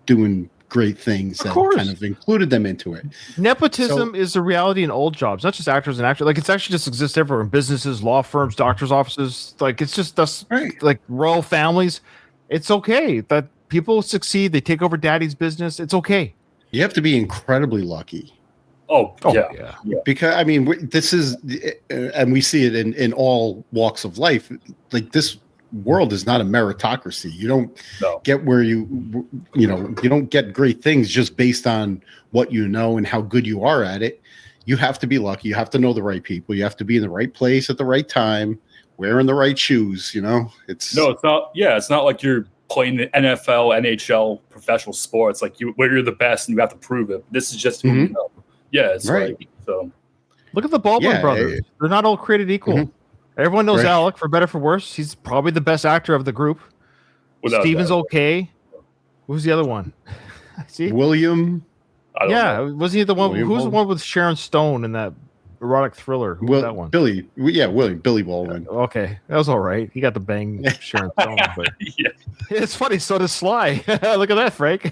doing great things that kind of included them into it. Nepotism is a reality in all jobs, not just actors and actors. Like it's actually just exists everywhere in businesses, law firms, doctors' offices. Like it's just us, like royal families. It's okay that people succeed. They take over daddy's business. It's okay. You have to be incredibly lucky. Yeah. Because I mean, this is, and we see it in all walks of life. Like this world is not a meritocracy. You don't get where you don't get great things just based on what you know and how good you are at it. You have to be lucky. You have to know the right people. You have to be in the right place at the right time, wearing the right shoes. You know, it's not. Yeah, it's not like you're playing the NFL, NHL, professional sports. Like where you're the best and you have to prove it. This is just who you know. Yeah, it's right. So look at the Baldwin brothers. They're not all created equal. Everyone knows Alec, for better for worse. He's probably the best actor of the group. Steven's okay. Who's the other one? See? William. Was he the one? Who's the one with Sharon Stone in that erotic thriller? Who was that one? Billy. Billy Baldwin. Okay, that was all right. He got the bang Sharon Stone. But it's funny. So does Sly. Look at that, Frank.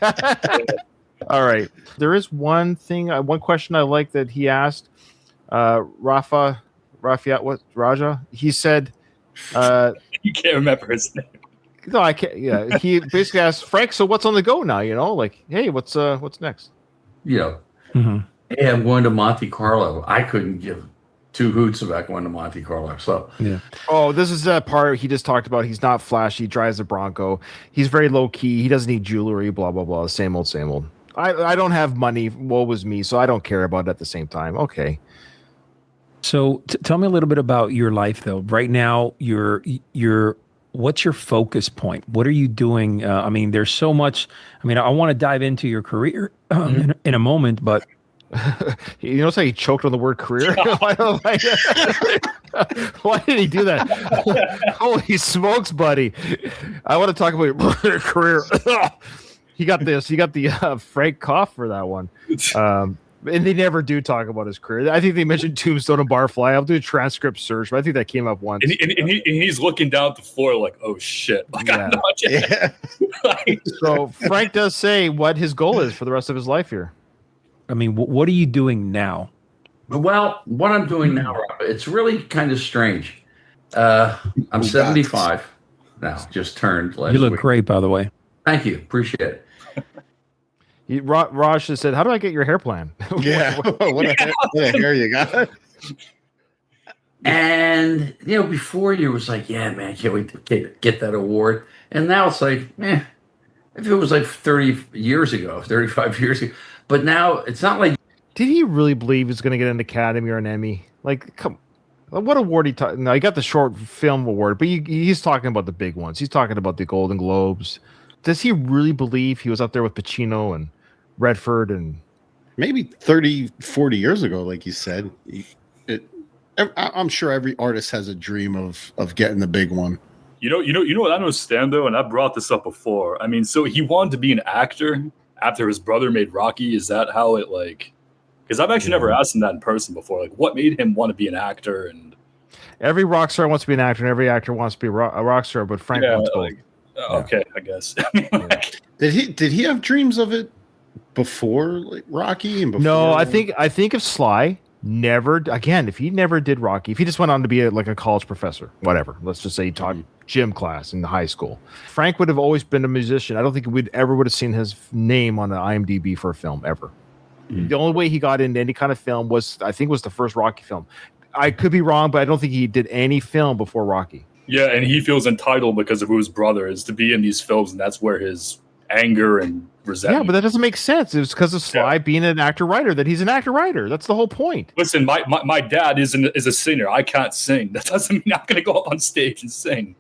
All right. There is one question I like that he asked. Raja. He said, you can't remember his name. No, I can't. Yeah, he basically asked Frank, "So what's on the go now? You know, like, hey, what's next?" Yeah, hey, I'm going to Monte Carlo. I couldn't give two hoots about going to Monte Carlo. So Oh, this is that part he just talked about. He's not flashy. He drives a Bronco. He's very low key. He doesn't need jewelry. Blah blah blah. Same old, same old. I don't have money. Woe was me. So I don't care about it at the same time. Okay. So tell me a little bit about your life, though. Right now, what's your focus point? What are you doing? I mean, there's so much. I mean, I want to dive into your career in a moment, but you notice how he choked on the word career? Why did he do that? Holy smokes, buddy! I want to talk about your career. He got this. He got the Frank cough for that one. And they never do talk about his career. I think they mentioned Tombstone and Barfly. I'll do a transcript search, but I think that came up once. And he's looking down at the floor like, oh, shit. Like, So Frank does say what his goal is for the rest of his life here. I mean, what are you doing now? Well, what I'm doing now, it's really kind of strange. I'm 75 now, just turned last You look week. great, by the way. Thank you. Appreciate it. Raj has said, "How do I get your hair plan?" What a hair you got. And before you was like, "Yeah, man, can't wait to get that award." And now it's like, if it was like 30 years ago, 35 years ago, but now it's not like. Did he really believe he's going to get an Academy or an Emmy? Like, come, what award he talking? No, he got the short film award, but he's talking about the big ones. He's talking about the Golden Globes. Does he really believe he was up there with Pacino and Redford and maybe 30, 40 years ago, like you said? I'm sure every artist has a dream of getting the big one. You know what I understand though, and I brought this up before. I mean, so he wanted to be an actor after his brother made Rocky? Is that how it like? Because I've actually never asked him that in person before. Like, what made him want to be an actor? And every rock star wants to be an actor, and every actor wants to be a rock star. But Frank wants both. Okay, I guess. Did he have dreams of it before like Rocky? And before? No, I think if Sly never again, if he never did Rocky, if he just went on to be like a college professor, whatever. Let's just say he taught gym class in the high school. Frank would have always been a musician. I don't think we'd ever would have seen his name on the IMDb for a film ever. The only way he got into any kind of film was the first Rocky film. I could be wrong, but I don't think he did any film before Rocky. Yeah, and he feels entitled because of who his brother is to be in these films, and that's where his anger and resentment. Yeah, but that doesn't make sense. It's because of Sly being an actor-writer that he's an actor-writer. That's the whole point. Listen, my dad is a singer. I can't sing. That doesn't mean I'm going to go up on stage and sing.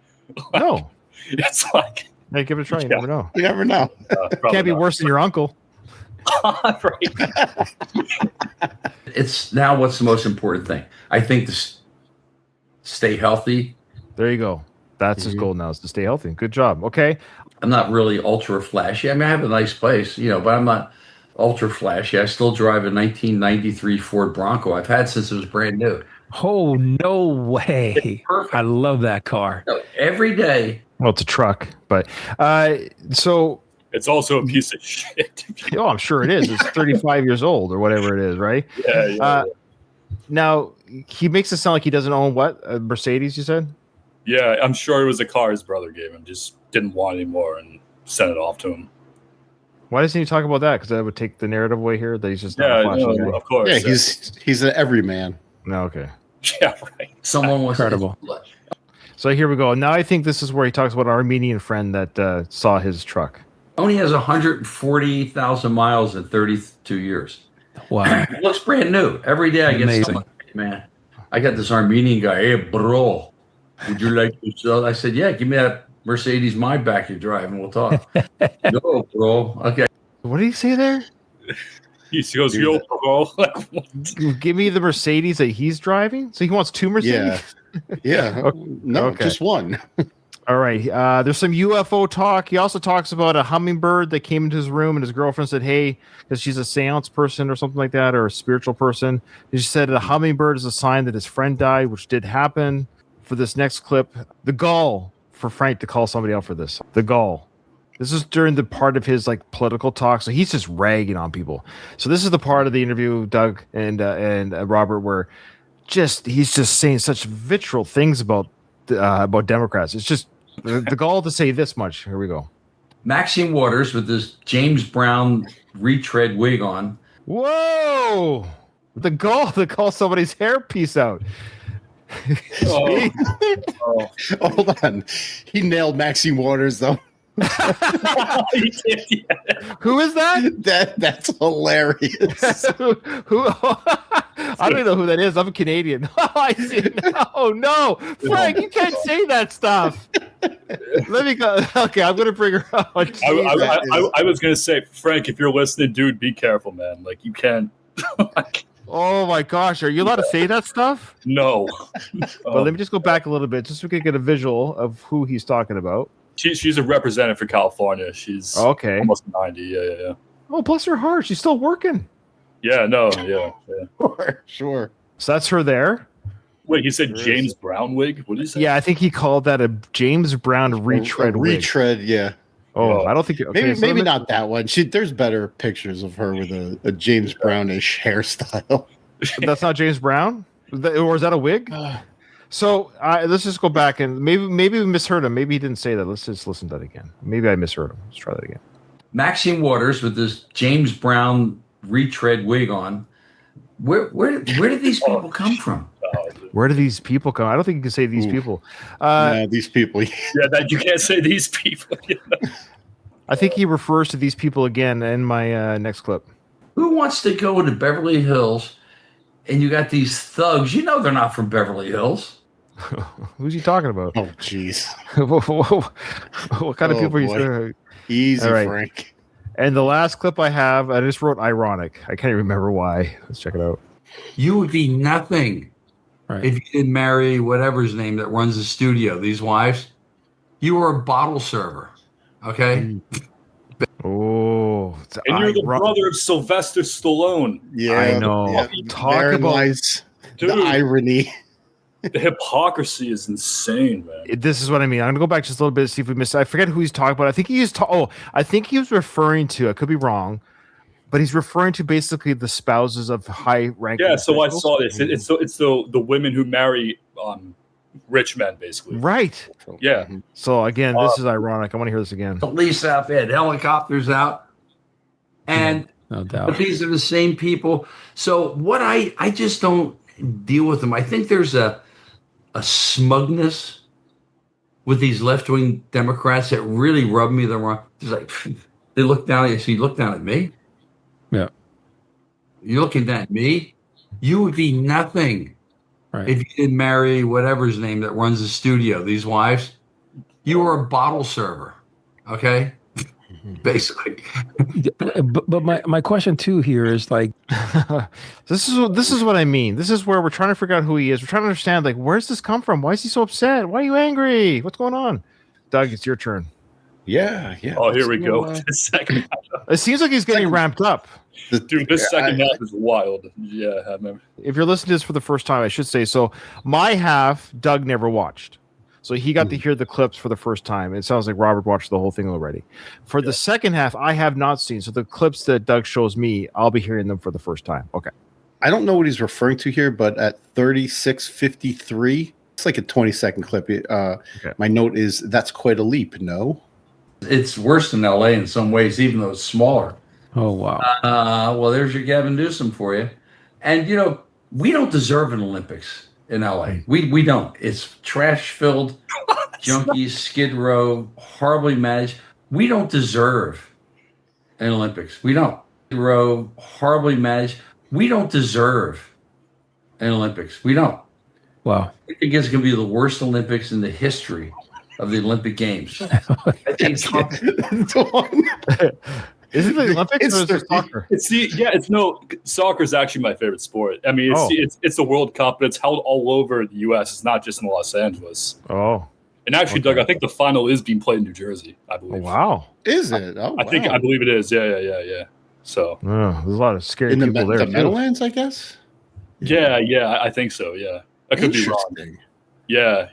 Like, no. It's like... Hey, give it a try. You never know. You never know. Can't be worse than your uncle. Right. It's now what's the most important thing? I think to stay healthy. There you go. That's his goal now, is to stay healthy. Good job. Okay. I'm not really ultra flashy. I mean, I have a nice place, but I'm not ultra flashy. I still drive a 1993 Ford Bronco I've had since it was brand new. Oh, no way. Perfect. I love that car. Every day. Well, it's a truck, but so... It's also a piece of shit. Oh, I'm sure it is. It's 35 years old or whatever it is, right? Yeah. Now, he makes it sound like he doesn't own what? A Mercedes, you said? Yeah, I'm sure it was a car his brother gave him. Just didn't want anymore and sent it off to him. Why doesn't he talk about that? Because that would take the narrative away here that he's just not a flashy guy. Of course. Yeah, he's an everyman. No, okay. Yeah, right. Someone was incredible. So here we go. Now I think this is where he talks about our Armenian friend that saw his truck. Only has 140,000 miles in 32 years. Wow. It looks brand new. Every day I get someone, man, I got this Armenian guy. Hey, bro, would you like to sell? I said, yeah, give me that Mercedes Maybach you're driving. We'll talk. No, bro. Okay. What did he say there? He goes, yo, bro. Give me the Mercedes that he's driving? So he wants two Mercedes? Yeah. No, just one. All right. There's some UFO talk. He also talks about a hummingbird that came into his room and his girlfriend said, hey, because she's a seance person or something like that, or a spiritual person. She said a hummingbird is a sign that his friend died, which did happen. For this next clip, the gall for Frank to call somebody out for this. The gall. This is during the part of his like political talk. So he's just ragging on people. So this is the part of the interview, Doug and Robert, where he's just saying such vitriol things about Democrats. It's just the gall to say this much. Here we go. Maxine Waters with this James Brown retread wig on. Whoa! The gall to call somebody's hairpiece out. Hold on. He nailed Maxine Waters, though. Who is that? That's hilarious. who I don't even know who that is. I'm a Canadian. I see. Oh no, Frank, you can't say that stuff. Let me go. Okay, I'm gonna bring her up. I was gonna say, Frank, if you're listening, dude, be careful, man. Like you can't. Oh my gosh, are you allowed to say that stuff? No. But let me just go back a little bit, just so we can get a visual of who he's talking about. She's a representative for California. She's almost 90. Yeah. Oh, bless her heart, she's still working. Yeah, no, yeah. Sure. So that's her there. Wait, he said James Brown wig? What did he say? Yeah, I think he called that a James Brown retread wig. Retread, yeah. Oh, I don't think maybe not that one. There's better pictures of her with a James Brownish hairstyle. That's not James Brown, or is that a wig? So let's just go back and maybe we misheard him. Maybe he didn't say that. Let's just listen to that again. Maybe I misheard him. Let's try that again. Maxine Waters with this James Brown retread wig on. Where did these people come from? Where do these people come? I don't think you can say these people. These people. Yeah, that you can't say these people. I think he refers to these people again in my next clip. Who wants to go to Beverly Hills and you got these thugs? You know they're not from Beverly Hills. Who's he talking about? Oh, jeez. What kind of people are you saying? Easy, right. Frank. And the last clip I have, I just wrote ironic. I can't even remember why. Let's check it out. You would be nothing if you didn't marry whatever his name that runs the studio, these wives. You were a bottle server. Okay? Oh. And you're the brother of Sylvester Stallone. Yeah, I know. Yeah. Talk Therein about lies Dude. the irony. The hypocrisy is insane, man. this is what I mean. I'm gonna go back just a little bit to see if we missed. I forget who he's talking about. I think I think he was referring to. I could be wrong, but he's referring to basically the spouses of high ranking. Yeah, so officials. I saw this. It's the women who marry rich men, basically. Right. Yeah. So again, this is ironic. I want to hear this again. Police out, they had helicopters out, and No doubt. but these are the same people. So what I just don't deal with them. I think there's a smugness with these left-wing Democrats that really rub me the wrong. It's like they look down at you. So you look down at me. Yeah. You're looking at me. You would be nothing Right. if you didn't marry whatever his name that runs the studio. These wives, you were a bottle server. Okay. Basically. But my question too here is like, this is what I mean. This is where we're trying to figure out who he is. We're trying to understand, like, where's this come from? Why is he so upset? Why are you angry? What's going on? Doug, it's your turn. Yeah. Oh, here we go. The second It seems like he's getting ramped up. Dude, this second half is wild. Yeah, I remember. If you're listening to this for the first time, I should say, so my half, Doug never watched. So he got to hear the clips for the first time. It sounds like Robert watched the whole thing already. For the second half, I have not seen. So the clips that Doug shows me, I'll be hearing them for the first time. Okay. I don't know what he's referring to here, but at 36:53, it's like a 20-second clip. My note is that's quite a leap. No. It's worse than LA in some ways, even though it's smaller. oh wow. Well, there's your Gavin Newsom for you. And, we don't deserve an Olympics in LA. We don't. It's trash-filled, junkies, Skid Row, horribly managed. We don't deserve an Olympics. We don't. Skid Row, horribly managed. We don't deserve an Olympics. We don't. Wow. I think it's going to be the worst Olympics in the history of the Olympic Games. I think Is it the Olympics or is it soccer? Soccer is actually my favorite sport. I mean, it's the World Cup, but it's held all over the U.S. It's not just in Los Angeles. Oh. And actually, Doug, I think the final is being played in New Jersey, I believe. Oh, wow. Is it? Oh, I believe it is. Yeah. So there's a lot of scary in people there. The Meadowlands, I guess. Yeah, I think so. Yeah, I could be wrong. Yeah.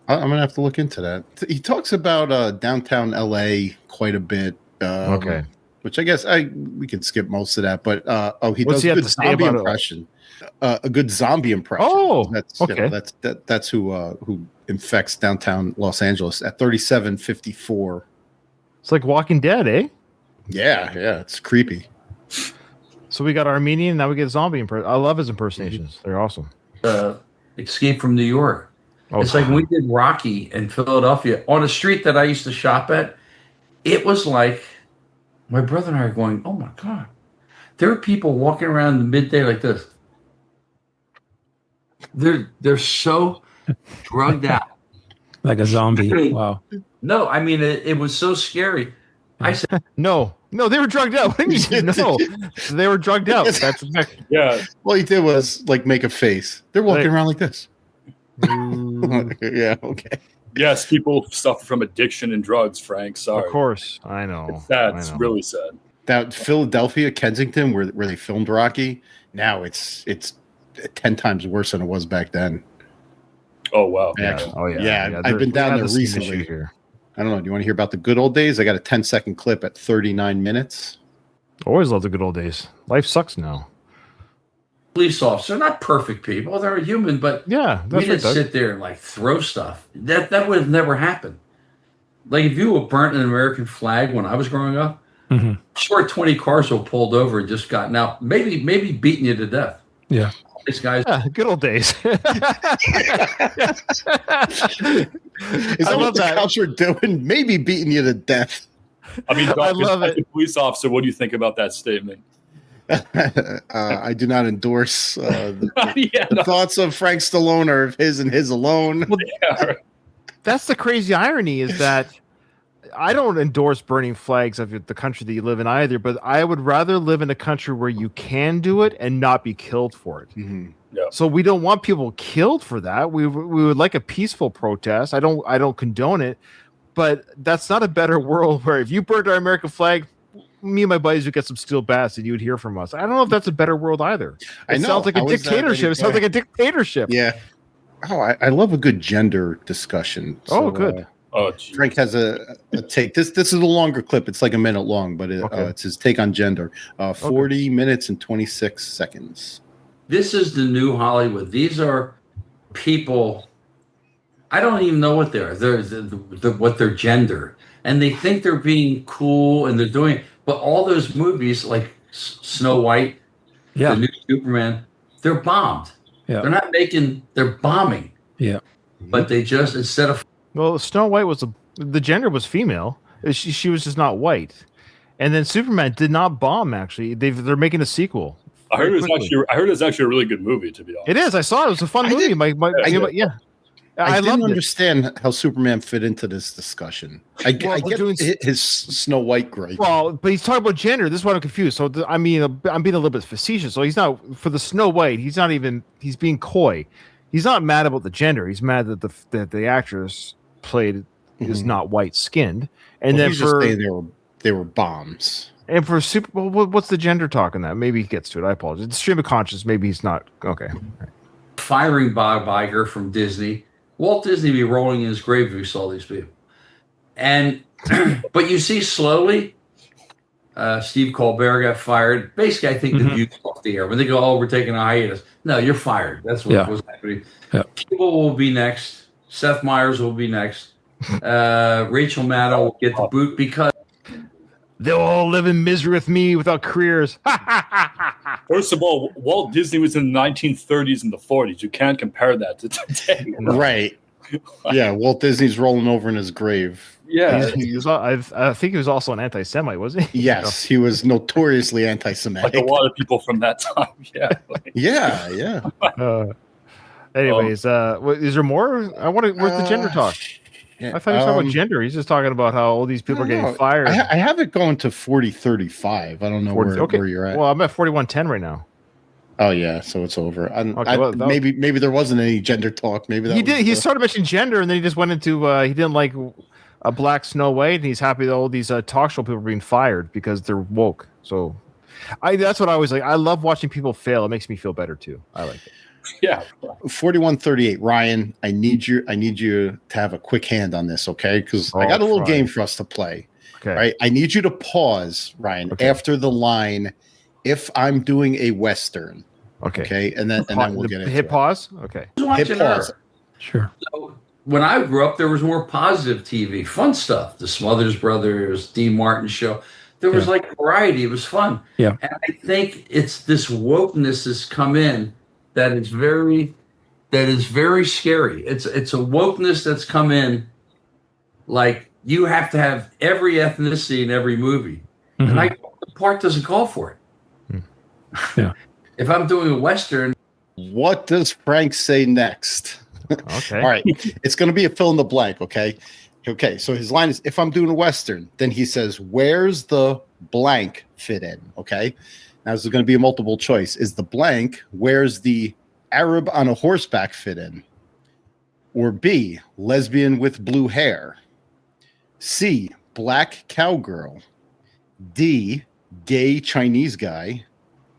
I'm gonna have to look into that. He talks about downtown LA quite a bit. Okay. Which I guess we can skip most of that. But he What's does he a have good to say zombie about it? impression. A good zombie impression. Oh, that's okay. That's who infects downtown Los Angeles at 37:54. It's like Walking Dead, eh? Yeah, it's creepy. So we got Armenian, now we get zombie impression. I love his impersonations. They're awesome. Escape from New York. Oh, it's like we did Rocky in Philadelphia on a street that I used to shop at. It was like my brother and I are going, oh my God. There are people walking around in midday like this. They're so drugged out. Like a zombie. Wow. No, I mean it was so scary. I said no, they were drugged out. What do you mean? No, they were drugged out. That's exactly. Yeah. All he did was like make a face. They're walking around like this. Yeah. Okay. Yes, people suffer from addiction and drugs, Frank. Sorry. Of course, I know. It's sad. It's really sad. That Philadelphia, Kensington, where they filmed Rocky, now it's 10 times worse than it was back then. Oh wow. Actually, Oh yeah. I've been down there recently. Here. I don't know. Do you want to hear about the good old days? I got a 10-second clip at 39 minutes. Always love the good old days. Life sucks now. police officer, not perfect people, they're human, but yeah, we didn't sit there and like throw stuff. That would have never happened. Like if you were burnt an American flag when I was growing up, I'm sure 20 cars were pulled over and just gotten out, maybe beating you to death. Yeah. These guys. Yeah, good old days. Is that what the cops are doing? Maybe beating you to death. I mean, I love it. Police officer, what do you think about that statement? I do not endorse the thoughts of Frank Stallone or of his and his alone. Well, that's the crazy irony is that I don't endorse burning flags of the country that you live in either, but I would rather live in a country where you can do it and not be killed for it. Mm-hmm. Yeah. So we don't want people killed for that. We would like a peaceful protest. I don't condone it, but that's not a better world where if you burned our American flag, me and my buddies would get some steel bats and you would hear from us. I don't know if that's a better world either. It sounds like a dictatorship. It sounds like a dictatorship. Yeah. Oh, I love a good gender discussion. So, good. Frank has a take. This is a longer clip. It's like a minute long, but it's his take on gender. 40 minutes and 26 seconds. This is the new Hollywood. These are people. I don't even know what they're what their gender, and they think they're being cool and they're doing. But all those movies like Snow White, the new Superman, they're bombed. Yeah. They're not making. They're bombing. Yeah. But they just instead of. Well, Snow White was the gender was female. She was just not white, and then Superman did not bomb. Actually, they're making a sequel. I heard it's actually a really good movie. To be honest, it is. I saw it. It was a fun movie. I didn't understand how Superman fit into this discussion. I get his Snow White gripe. Well, but he's talking about gender. This is why I'm confused. So I'm being a little bit facetious. So he's not for the Snow White. He's not even. He's being coy. He's not mad about the gender. He's mad that the actress played is not white skinned. And then just saying they were bombs. And for what's the gender talk in that? Maybe he gets to it. I apologize. It's stream of conscious. Maybe he's not. Okay. Firing Bob Iger from Disney. Walt Disney be rolling in his grave if he saw these people. And but you see slowly, Steve Colbert got fired. Basically, I think the view's off the air. When they go, oh, we're taking a hiatus. No, you're fired. That's what was happening. Yeah. People will be next. Seth Meyers will be next. Rachel Maddow will get the boot because they'll all live in misery with me without careers. First of all, Walt Disney was in the 1930s and the 40s. You can't compare that to today. Right. Yeah, Walt Disney's rolling over in his grave. Yeah. I think he was also an anti-Semite, wasn't he? Yes, he was notoriously anti-Semitic. Like a lot of people from that time. Yeah. Yeah. Anyways, is there more? Where's the gender talk? Yeah, I thought he was talking about gender. He's just talking about how all these people are getting fired. I have it going to 40-35. I don't know where you're at. Well, I'm at 41-10 right now. Oh yeah, so it's over. Maybe there wasn't any gender talk. Maybe that he did. He started mentioning gender, and then he just went into he didn't like a black Snow White, and he's happy that all these talk show people are being fired because they're woke. So, that's what I always like. I love watching people fail. It makes me feel better too. I like it. Yeah. 41-38. Ryan, I need you to have a quick hand on this, okay? Because I got a little game for us to play. Okay. Right. I need you to pause, Ryan, after the line, if I'm doing a Western. Okay. Okay. And then we'll get into hit pause. Okay. Hit pause. Sure. So, when I grew up, there was more positive TV, fun stuff. The Smothers Brothers, Dean Martin show. There was like variety. It was fun. Yeah. And I think it's this wokeness has come in that is very scary. It's a wokeness that's come in, like you have to have every ethnicity in every movie, and the part doesn't call for it. Yeah. If I'm doing a Western, what does Frank say next? Okay. All right. It's going to be a fill in the blank. Okay. Okay. So his line is, if I'm doing a Western, then he says, where's the blank fit in? Okay. Now, this is going to be a multiple choice. Is the blank, where's the Arab on a horseback fit in? Or B, lesbian with blue hair? C, black cowgirl? D, gay Chinese guy?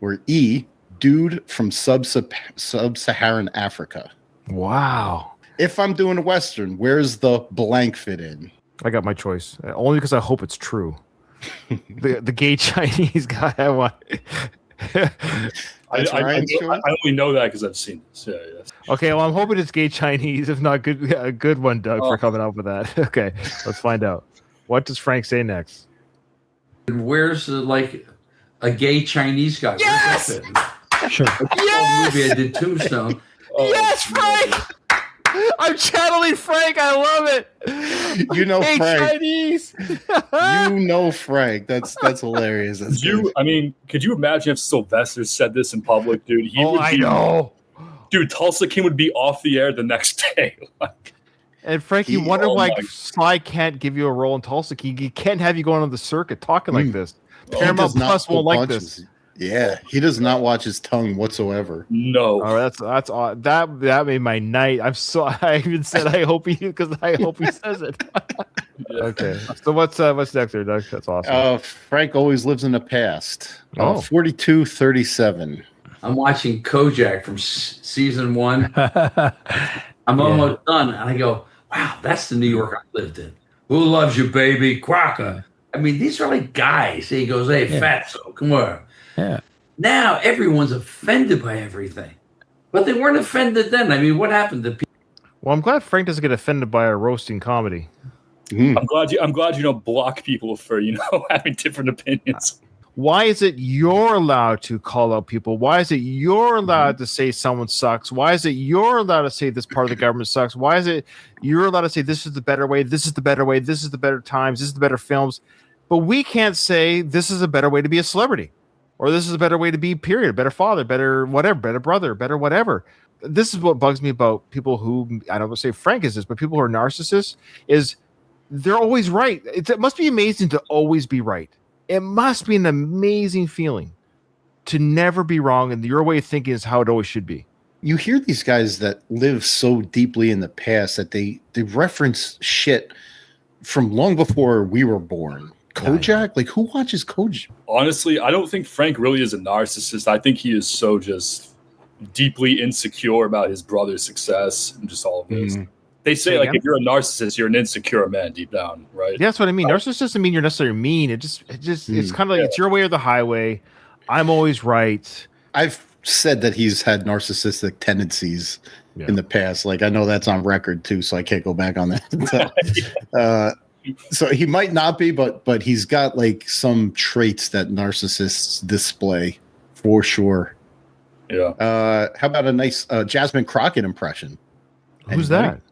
Or E, dude from sub-Saharan Africa? Wow. If I'm doing a Western, where's the blank fit in? I got my choice. Only because I hope it's true. the gay Chinese guy I want. I only know that because I've seen this. Yeah. Okay, well, I'm hoping it's gay Chinese. If not, a good one, Doug, for coming up with that. Okay, let's find out. What does Frank say next? Where's like a gay Chinese guy? Yes! Where's that fit in? Sure. Yes! Movie I did Tombstone. Yes, Frank! I'm channeling Frank. I love it. You know hey, Frank. Chinese. You know Frank. That's hilarious. Could you imagine if Sylvester said this in public, dude? I know. Dude, Tulsa King would be off the air the next day. And Frank, you wonder why Sly can't give you a role in Tulsa King. He can't have you going on the circuit talking like this. Paramount Plus won't like this. Yeah, he does not watch his tongue whatsoever. No. Oh, that's odd. That made my night. I even said I hope he says it. Okay. So what's next there, Doug? That's awesome. Frank always lives in the past. Oh. 42-37. I'm watching Kojak from season 1. I'm almost done, and I go, wow, that's the New York I lived in. Who loves you, baby? Quacker. I mean, these are like guys. He goes, hey, fatso, come on. Yeah. Now everyone's offended by everything. But they weren't offended then. I mean, what happened to people? Well, I'm glad Frank doesn't get offended by our roasting comedy. I'm glad you don't block people for, having different opinions. Why is it you're allowed to call out people? Why is it you're allowed to say someone sucks? Why is it you're allowed to say this part of the government sucks? Why is it you're allowed to say this is the better way, this is the better way, this is the better times, this is the better films? But we can't say this is a better way to be a celebrity, or this is a better way to be, period, a better father, better whatever, better brother, better whatever. This is what bugs me about people who, I don't want to say Frank is this, but people who are narcissists, is they're always right. It must be amazing to always be right. It must be an amazing feeling to never be wrong, and your way of thinking is how it always should be. You hear these guys that live so deeply in the past that they reference shit from long before we were born. Kojak? Like, who watches Kojak? Honestly, I don't think Frank really is a narcissist. I think he is so just deeply insecure about his brother's success and just all of this. They say, if you're a narcissist, you're an insecure man deep down, right? Yeah, that's what I mean. Narcissist doesn't mean you're necessarily mean. It's kind of like it's your way or the highway. I'm always right. I've said that he's had narcissistic tendencies in the past. Like, I know that's on record too, so I can't go back on that. So he might not be, but he's got like some traits that narcissists display for sure. Yeah. How about a nice Jasmine Crockett impression? Who's that?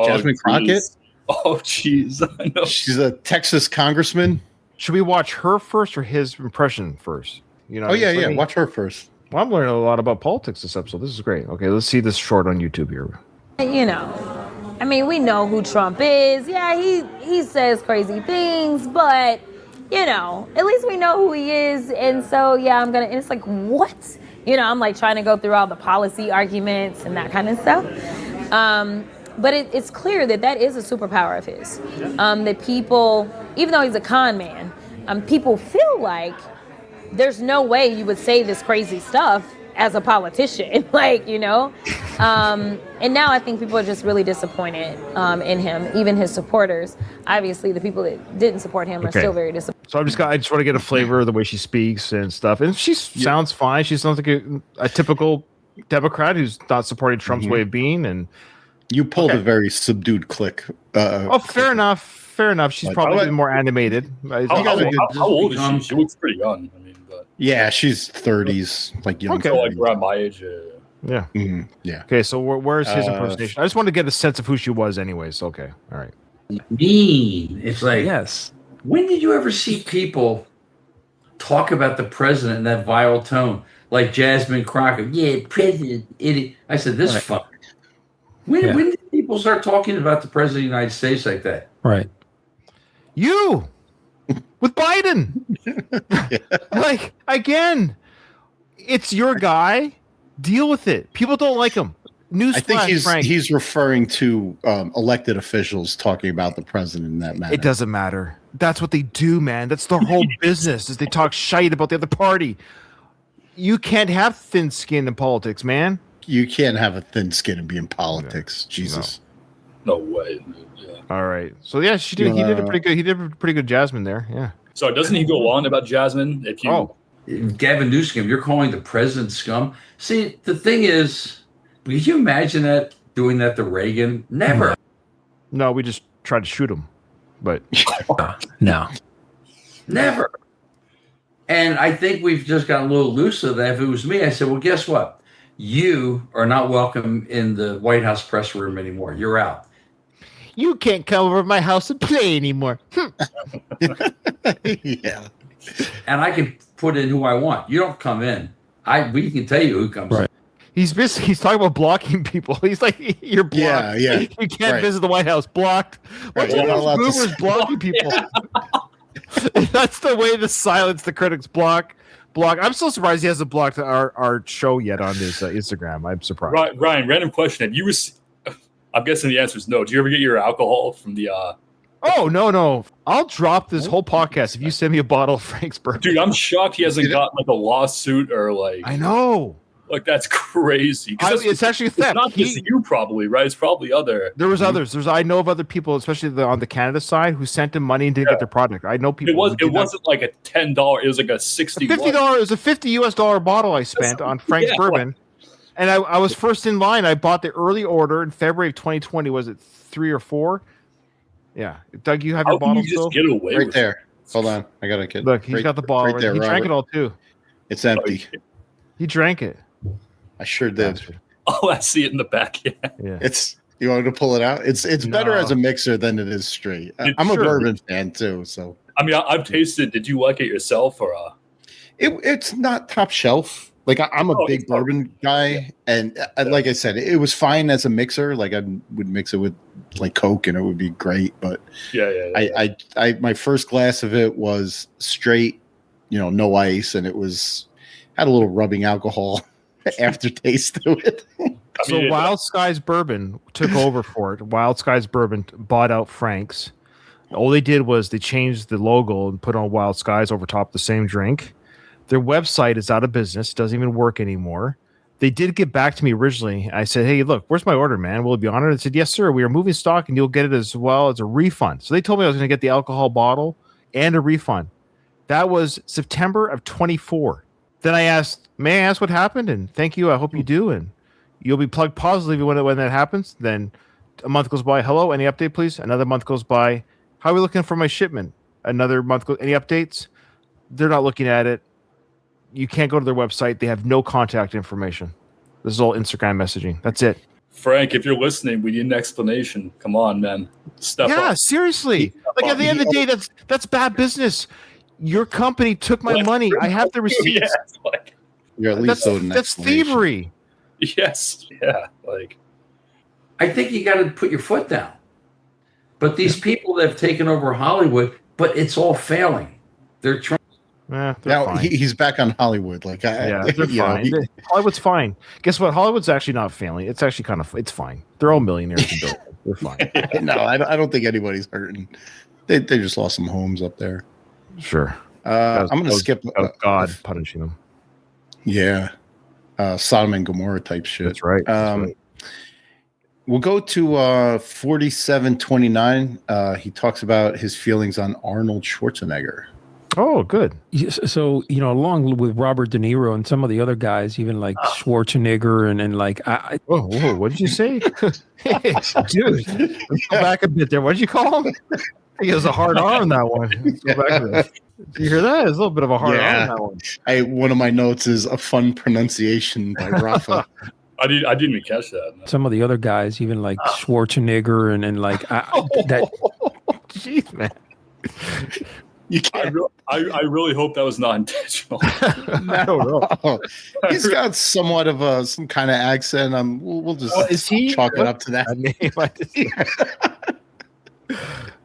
Jasmine Crockett? Oh, jeez. I know. She's a Texas congressman. Should we watch her first or his impression first? Watch her first. Well, I'm learning a lot about politics this episode. This is great. Okay, let's see this short on YouTube here. I mean, we know who Trump is. Yeah, he says crazy things, but, at least we know who he is. And so, and it's like, what? I'm like trying to go through all the policy arguments and that kind of stuff. But it's clear that is a superpower of his. That people, even though he's a con man, people feel like there's no way you would say this crazy stuff as a politician, and now I think people are just really disappointed in him, even his supporters. Obviously, the people that didn't support him are still very disappointed. So I just want to get a flavor of the way she speaks and stuff. And she sounds fine. She sounds like a typical Democrat who's not supporting Trump's way of being. And you pulled a very subdued click. Fair enough. Fair enough. She's probably been more animated. How old is she? She looks pretty young. Yeah, she's 30s, like young. Okay, like around my age. Yeah. Mm-hmm. Yeah. Okay, so where's his impersonation? I just wanted to get a sense of who she was, anyways. Okay, all right. Mean. It's like, yes. When did you ever see people talk about the president in that vile tone, like Jasmine Crockett? Yeah, president, idiot. I said, this fuck. When did people start talking about the president of the United States like that? Right. You. With Biden. Like, again, it's your guy. Deal with it. People don't like him. I think he's referring to elected officials talking about the president in that manner. It doesn't matter. That's what they do, man. That's their whole business, is they talk shite about the other party. You can't have thin skin in politics, man. You can't have a thin skin and be in politics. No. Jesus. No way. Yeah. All right. So yeah, he did a pretty good. He did a pretty good Jasmine there. Yeah. So doesn't he go on about Jasmine? Gavin Newsom, you're calling the president scum. See, the thing is, could you imagine that doing that to Reagan? Never. No, we just tried to shoot him, but no, never. And I think we've just got a little loose of that. If it was me, I said, well, guess what? You are not welcome in the White House press room anymore. You're out. You can't come over to my house and play anymore. Yeah. And I can put in who I want. You don't come in. We can tell you who comes in. He's talking about blocking people. He's like, you're blocked. Yeah. You can't visit the White House. Blocked. What's all those boomers blocking people? That's the way to silence the critics. Block. I'm so surprised he hasn't blocked our show yet on his Instagram. I'm surprised. Ryan, random question. I'm guessing the answer is no. Did you ever get your alcohol from the? Oh no! I'll drop this whole podcast if you send me a bottle of Frank's bourbon. Dude, I'm shocked he hasn't gotten like a lawsuit or like. I know. Like that's crazy. It's actually theft. It's not just you, probably, right? It's probably other. There was others. I know of other people, especially on the Canada side, who sent him money and didn't get their product. I know people. It wasn't like a $10. It was like a $60. $50. It was a $50 bottle I spent on Frank's bourbon, and I was first in line. I bought the early order in February of 2020. Was it 3 or 4? Yeah, Doug, you have your bottle still? Get away right there. Hold on, I gotta get. Look, he's got the bottle. Right there, he drank Robert. it all too. It's empty. He drank it. I sure did. Oh, I see it in the back. Yeah. It's. You want me to pull it out? It's better as a mixer than it is straight. I'm a bourbon fan too, so. I mean, I've tasted. Did you like it yourself, or? It's not top shelf. Like I'm a big bourbon guy, and like I said, it was fine as a mixer. Like I would mix it with like Coke, and it would be great. But I my first glass of it was straight, no ice, and it had a little rubbing alcohol aftertaste to it. So Wild Skies Bourbon took over for it. Wild Skies Bourbon bought out Frank's. All they did was they changed the logo and put on Wild Skies over top of the same drink. Their website is out of business. Doesn't even work anymore. They did get back to me originally. I said, hey, look, where's my order, man? Will it be honored? They said, yes, sir. We are moving stock and you'll get it as well as a refund. So they told me I was going to get the alcohol bottle and a refund. That was September of 24. Then I asked, may I ask what happened? And thank you. I hope you do. And you'll be plugged positively when that happens. Then a month goes by. Hello, any update, please? Another month goes by. How are we looking for my shipment? Another month goes. Any updates? They're not looking at it. You can't go to their website. They have no contact information. This is all Instagram messaging. That's it. Frank, if you're listening, we need an explanation. Come on, man. Step up. Yeah, seriously. Like at the end of the day, that's bad business. Your company took my money. I have the receipts. You're at least that's thievery. Yes. Yeah. I think you got to put your foot down. But these people that have taken over Hollywood, but it's all failing. They're trying. Now he's back on Hollywood. They're fine. Hollywood's fine. Guess what? Hollywood's actually not failing. It's actually it's fine. They're all millionaires. They're fine. No, I don't think anybody's hurting. They just lost some homes up there. Sure. I'm going to skip. God punishing them. Yeah. Sodom and Gomorrah type shit. That's right. We'll go to 4729. He talks about his feelings on Arnold Schwarzenegger. Oh, good. So, along with Robert De Niro and some of the other guys, even like Schwarzenegger and like... Whoa, what did you say? Hey, dude, let's go back a bit there. What did you call him? He has a hard R on that one. Let's go back to that. Did you hear that? There's a little bit of a hard R on that one. One of my notes is a fun pronunciation by Rafa. I didn't even catch that. No. Some of the other guys, even like Schwarzenegger and like that. Jeez, man. You can't. I really hope that was not intentional. No. He's got somewhat of some kind of accent. We'll just chalk it up to that.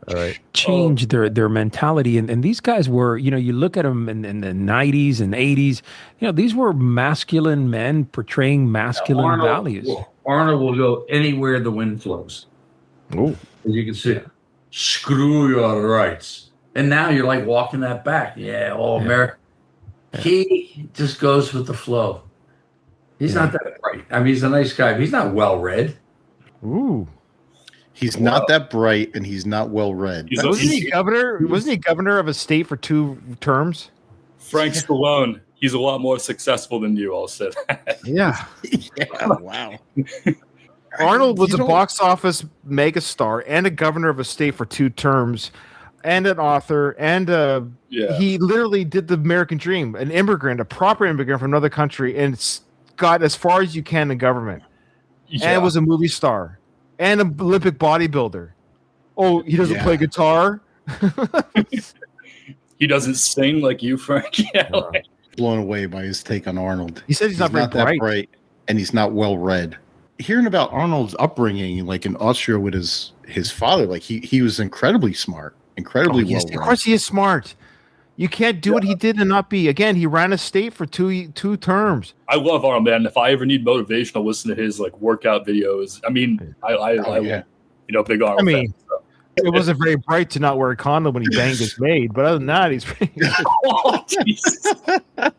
All right. Change their mentality, and these guys were, you look at them in the 90s and 80s. These were masculine men portraying masculine values. Arnold will go anywhere the wind blows. Oh, as you can see, screw your rights. And now you're like walking that back. Yeah, all America. Yeah. He just goes with the flow. He's not that bright. I mean, he's a nice guy, but he's not well read. Ooh. He's not that bright, and he's not well read. Wasn't he governor of a state for 2 terms? Frank Stallone. He's a lot more successful than you. I'll say that. Yeah. Wow. Arnold was a box office megastar and a governor of a state for 2 terms, and an author, and he literally did the American dream. An immigrant, a proper immigrant from another country, and got as far as you can in government. Yeah. And was a movie star. And an Olympic bodybuilder. Oh, he doesn't play guitar? He doesn't sing like you, Frank? Yeah. Blown away by his take on Arnold. He said he's not very that bright, and he's not well read. Hearing about Arnold's upbringing, like in Austria with his father, like he was incredibly smart. incredibly Of well-read. course, he is smart. You can't do what he did and not be. Again, he ran a state for two terms. I love Arnold, man. If I ever need motivation, I'll listen to his like workout videos. I mean, I big Arnold. I mean, fan, so. it wasn't very bright to not wear a condom when he banged his maid, but other than that, he's pretty. Other than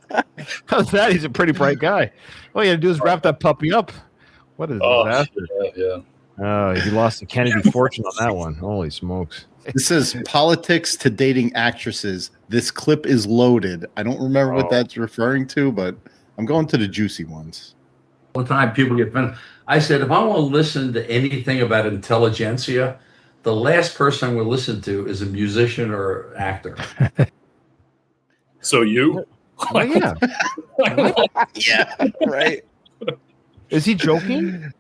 that, he's a pretty bright guy. All you had to do is wrap that puppy up. What a disaster! Yeah. Oh, he lost the Kennedy fortune on that one. Holy smokes! This says politics to dating actresses. This clip is loaded. I don't remember what that's referring to, but I'm going to the juicy ones. All the time people get offended. I said, if I want to listen to anything about intelligentsia, the last person I'm going to listen to is a musician or actor. So you? Oh, yeah. Yeah, right. Is he joking?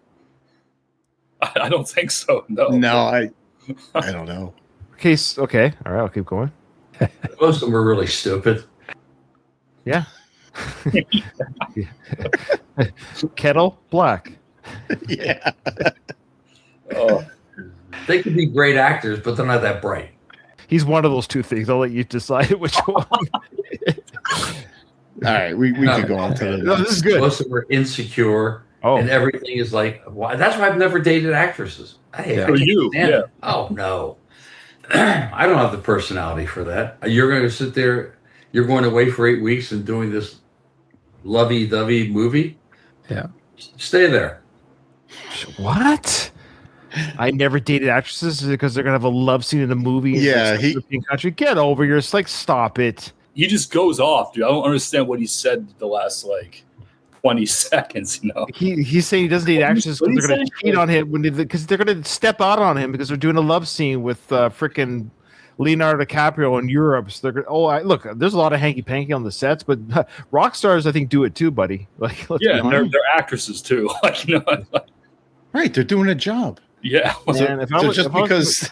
I don't think so. No. No, I don't know. Okay. All right, I'll keep going. Most of them were really stupid. Yeah. Kettle black. Yeah. They could be great actors, but they're not that bright. He's one of those two things. I'll let you decide which one. All right, we could go on to the No, this is good. Most of them were insecure, and everything is like. Why? That's why I've never dated actresses. Hey, For you, yeah. Oh no, I don't have the personality for that. You're going to sit there. You're going away for 8 weeks and doing this lovey-dovey movie. Yeah, stay there. What? I never dated actresses because they're gonna have a love scene in the movie. Yeah, European country. Get over here. It's like, stop it. He just goes off, dude. I don't understand what he said the last 20 seconds. He's saying he doesn't date actresses because they're gonna cheat on him because they're gonna step out on him because they're doing a love scene with frickin' Leonardo DiCaprio in Europe. So they're look. There's a lot of hanky panky on the sets, but rock stars I think do it too, buddy. Yeah, they're actresses too. Right, they're doing a job. Yeah. Man, because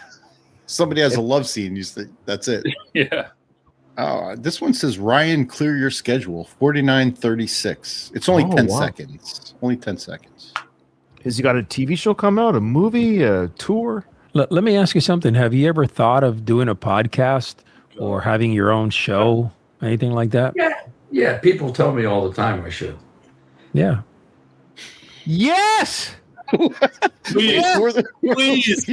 somebody has a love scene, you say that's it. Yeah. This one says, Ryan, clear your schedule. 49:36. It's only 10 seconds. Only 10 seconds. Has he got a TV show come out, a movie, a tour? Let me ask you something. Have you ever thought of doing a podcast or having your own show, anything like that? Yeah. People tell me all the time I should. Yeah. Yes. Please.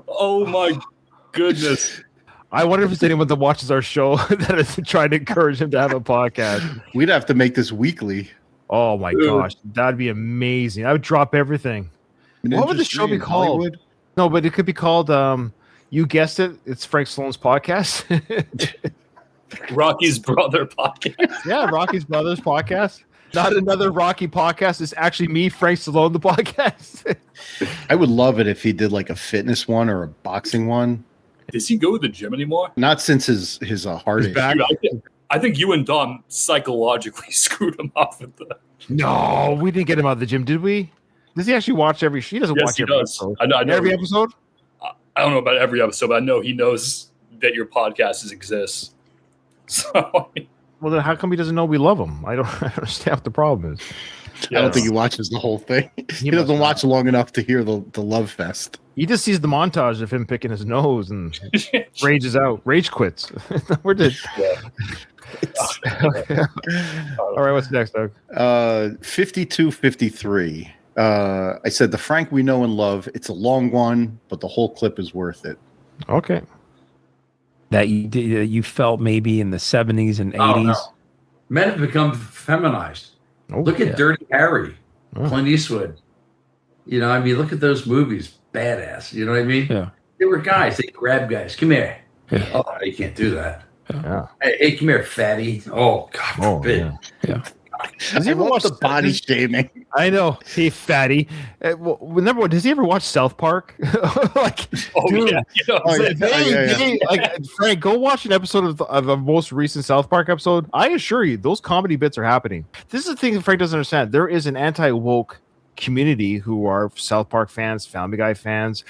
Oh my goodness. I wonder if there's anyone that watches our show that is trying to encourage him to have a podcast. We'd have to make this weekly. Oh my gosh, that'd be amazing. I would drop everything. What would the show be called? Hollywood? No, but it could be called you guessed it, it's Frank Stallone's podcast. Rocky's Brother podcast. Yeah, Rocky's Brothers podcast. Not another Rocky podcast. It's actually me, Frank Stallone, the podcast. I would love it if he did like a fitness one or a boxing one. Does he go to the gym anymore? Not since his heart back. I think you and Dom psychologically screwed him up with that. No, we didn't get him out of the gym, did we? Does he actually watch every? He doesn't watch every episode. I know every episode. I don't know about every episode, but I know he knows that your podcast exists. So, well, then how come he doesn't know we love him? I don't understand what the problem is. I don't think he watches the whole thing. He doesn't watch long enough to hear the love fest. He just sees the montage of him picking his nose and rages out, rage quits. We're dead. All right, what's next, Doug? 52-53. I said the Frank we know and love. It's a long one, but the whole clip is worth it. Okay. That you felt maybe in the 70s and 80s. No. Men have become feminized. Look at Dirty Harry, Clint Eastwood. Look at those movies. Badass. You know what I mean? Yeah. They were guys. They grabbed guys. Come here. Yeah. Oh, you can't do that. Yeah. Hey, come here, fatty. Oh, God forbid. Yeah. Does he ever watch the body shaming? I know. Hey, fatty. Number one, does he ever watch South Park? Frank, go watch an episode of a most recent South Park episode. I assure you, those comedy bits are happening. This is the thing that Frank doesn't understand. There is an anti-woke community who are South Park fans, Family Guy fans,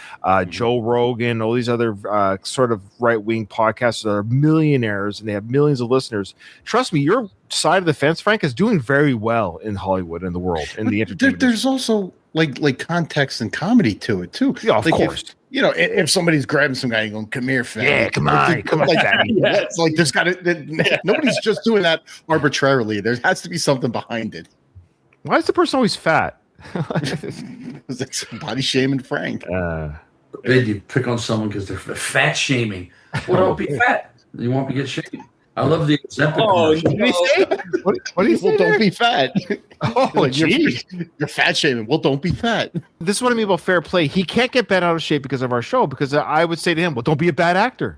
Joe Rogan, all these other sort of right-wing podcasts that are millionaires and they have millions of listeners. Trust me, your side of the fence, Frank, is doing very well in Hollywood and the world in the entertainment. There's also like context and comedy to it too. Yeah, of like course. If somebody's grabbing some guy and going, "Come here, fatty." Yeah, come on, fatty. It's like there's got to. Nobody's just doing that arbitrarily. There has to be something behind it. Why is the person always fat? It's like body shaming Frank. Then you pick on someone because they're fat shaming. Well, don't be fat. You won't get shamed. I love the example. What did he say? What do you say? Well, don't be fat. Oh, geez. You're fat shaming. Well, don't be fat. This is what I mean about fair play. He can't get bent out of shape because of our show. Because I would say to him, "Well, don't be a bad actor.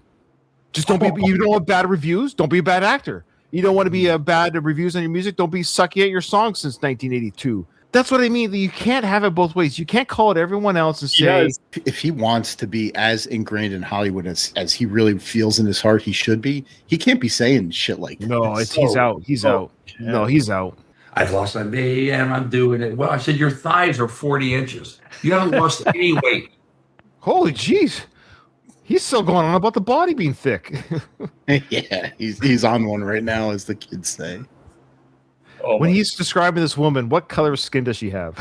Just don't be. You don't want bad reviews. Don't be a bad actor. You don't want to be bad reviews on your music. Don't be sucky at your songs since 1982." That's what I mean. You can't have it both ways. You can't call it everyone else and say if he wants to be as ingrained in Hollywood as he really feels in his heart he should be, he can't be saying shit like that. No, he's out. He's out. Yeah. No, he's out. I've lost my knee and I'm doing it. Well, I said your thighs are 40 inches. You haven't lost any weight. Holy jeez. He's still going on about the body being thick. Yeah, he's on one right now, as the kids say. When he's describing this woman, what color of skin does she have?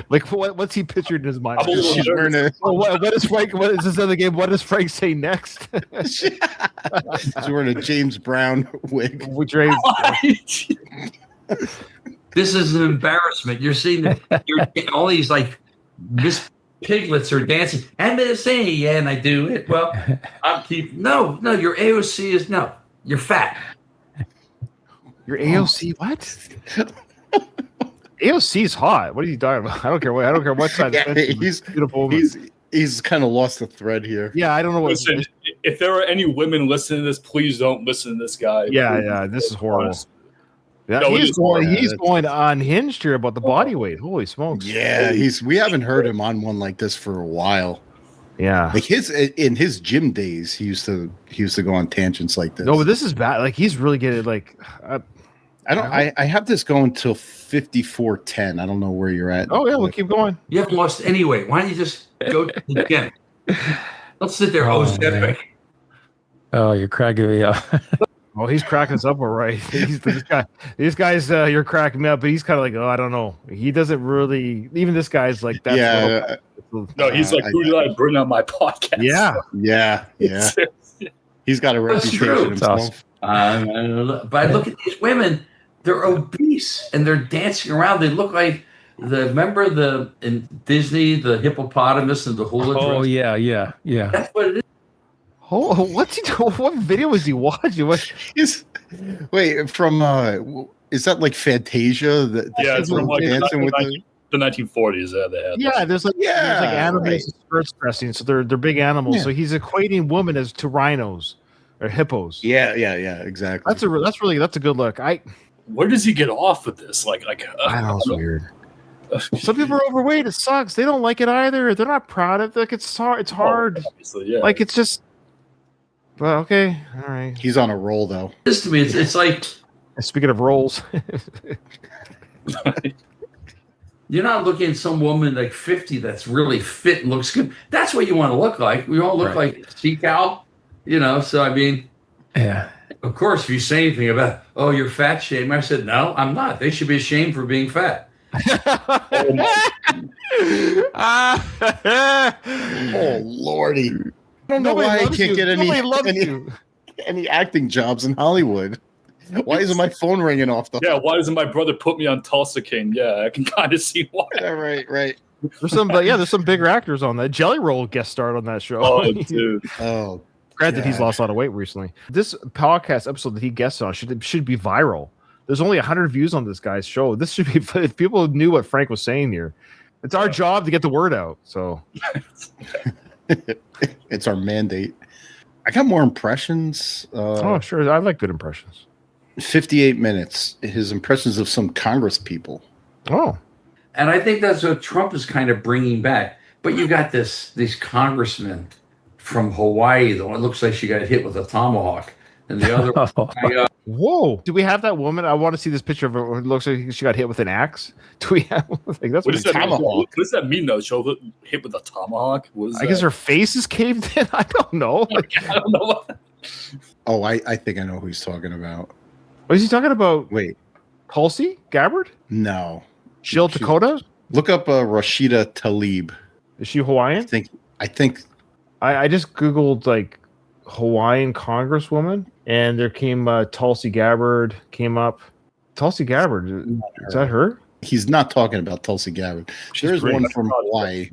Like what's he pictured in his mind? She's wearing what is Frank? What is this other game? What does Frank say next? She's wearing a James Brown wig. This is an embarrassment. You're seeing all these like Miss Piglets are dancing. I'm gonna say, yeah, and I do it. Well, I'm no. Your AOC is no. You're fat. Your AOC what? AOC is hot. What are you talking about? I don't care what side. He's beautiful. He's kind of lost the thread here. Yeah, I don't know what. Listen, if there are any women listening to this, please don't listen to this guy. Yeah, this is horrible. Yeah, no, he's going unhinged here about the body weight. Holy smokes! Yeah, we haven't heard him on one like this for a while. Yeah, like in his gym days, he used to go on tangents like this. No, but this is bad. Like he's really getting like. I have this going till 54:10. I don't know where you're at. Oh yeah, we'll keep going. You haven't lost any weight. Why don't you just go to the gym? Don't sit there. Oh, epic. Oh, you're cracking me up. Oh, he's cracking us up, all right. These guys, you're cracking me up, but he's kind of like, oh, I don't know. He doesn't really. Even this guy's like that. Yeah. No, he's like, who did I bring on my podcast? Yeah. He's got a reputation himself. But I look at these women. They're obese and they're dancing around. They look like in Disney, the hippopotamus and the hula dress. Oh yeah. That's what it is. Oh, what's he doing? What video was he watching? Wait, from is that like Fantasia? It's from like dancing with the 1940s. They had. Yeah, there's animals and skirts pressing, so they're big animals. Yeah. So he's equating women to rhinos or hippos. Yeah, exactly. That's a good look. Where does he get off with this? I don't know. It's weird. Some people are overweight. It sucks. They don't like it either. They're not proud of it. Like it's hard. It's hard. Obviously, yeah. Like it's just. Well, okay, all right. He's on a roll though. This to me, it's like. Speaking of rolls, you're not looking at some woman like 50 that's really fit and looks good. That's what you want to look like. We all look like sea cow, So I mean, yeah. Of course, if you say anything about, oh, you're fat shaming, I said, no, I'm not. They should be ashamed for being fat. Oh, Lordy. I don't know why I can't get any acting jobs in Hollywood. Why isn't my phone ringing off the Yeah, why doesn't my brother put me on Tulsa King? Yeah, I can kind of see why. Yeah, right. There's some bigger actors on that. Jelly Roll guest starred on that show. Oh, dude. Oh, granted, he's lost a lot of weight recently. This podcast episode that he guests on should be viral. There's only 100 views on this guy's show. This should be if people knew what Frank was saying here. It's our job to get the word out. So it's our mandate. I got more impressions. Oh, sure. I like good impressions. 58 minutes. His impressions of some Congress people. Oh. And I think that's what Trump is kind of bringing back. But you got these congressmen from Hawaii. The one looks like she got hit with a tomahawk. And the other one, whoa. Do we have that woman? I want to see this picture of her. It looks like she got hit with an axe. Do we have like that's what does that mean? What does that mean though? She'll hit with a tomahawk? I guess her face is caved in. I don't know. I don't know. Oh, I think I know who he's talking about. What is he talking about? Wait. Tulsi Gabbard? No. Jill Dakota? Look up Rashida Tlaib. Is she Hawaiian? I think. I just Googled like Hawaiian Congresswoman, and there came Tulsi Gabbard came up. Tulsi Gabbard, is that her? He's not talking about Tulsi Gabbard. There's one from Hawaii.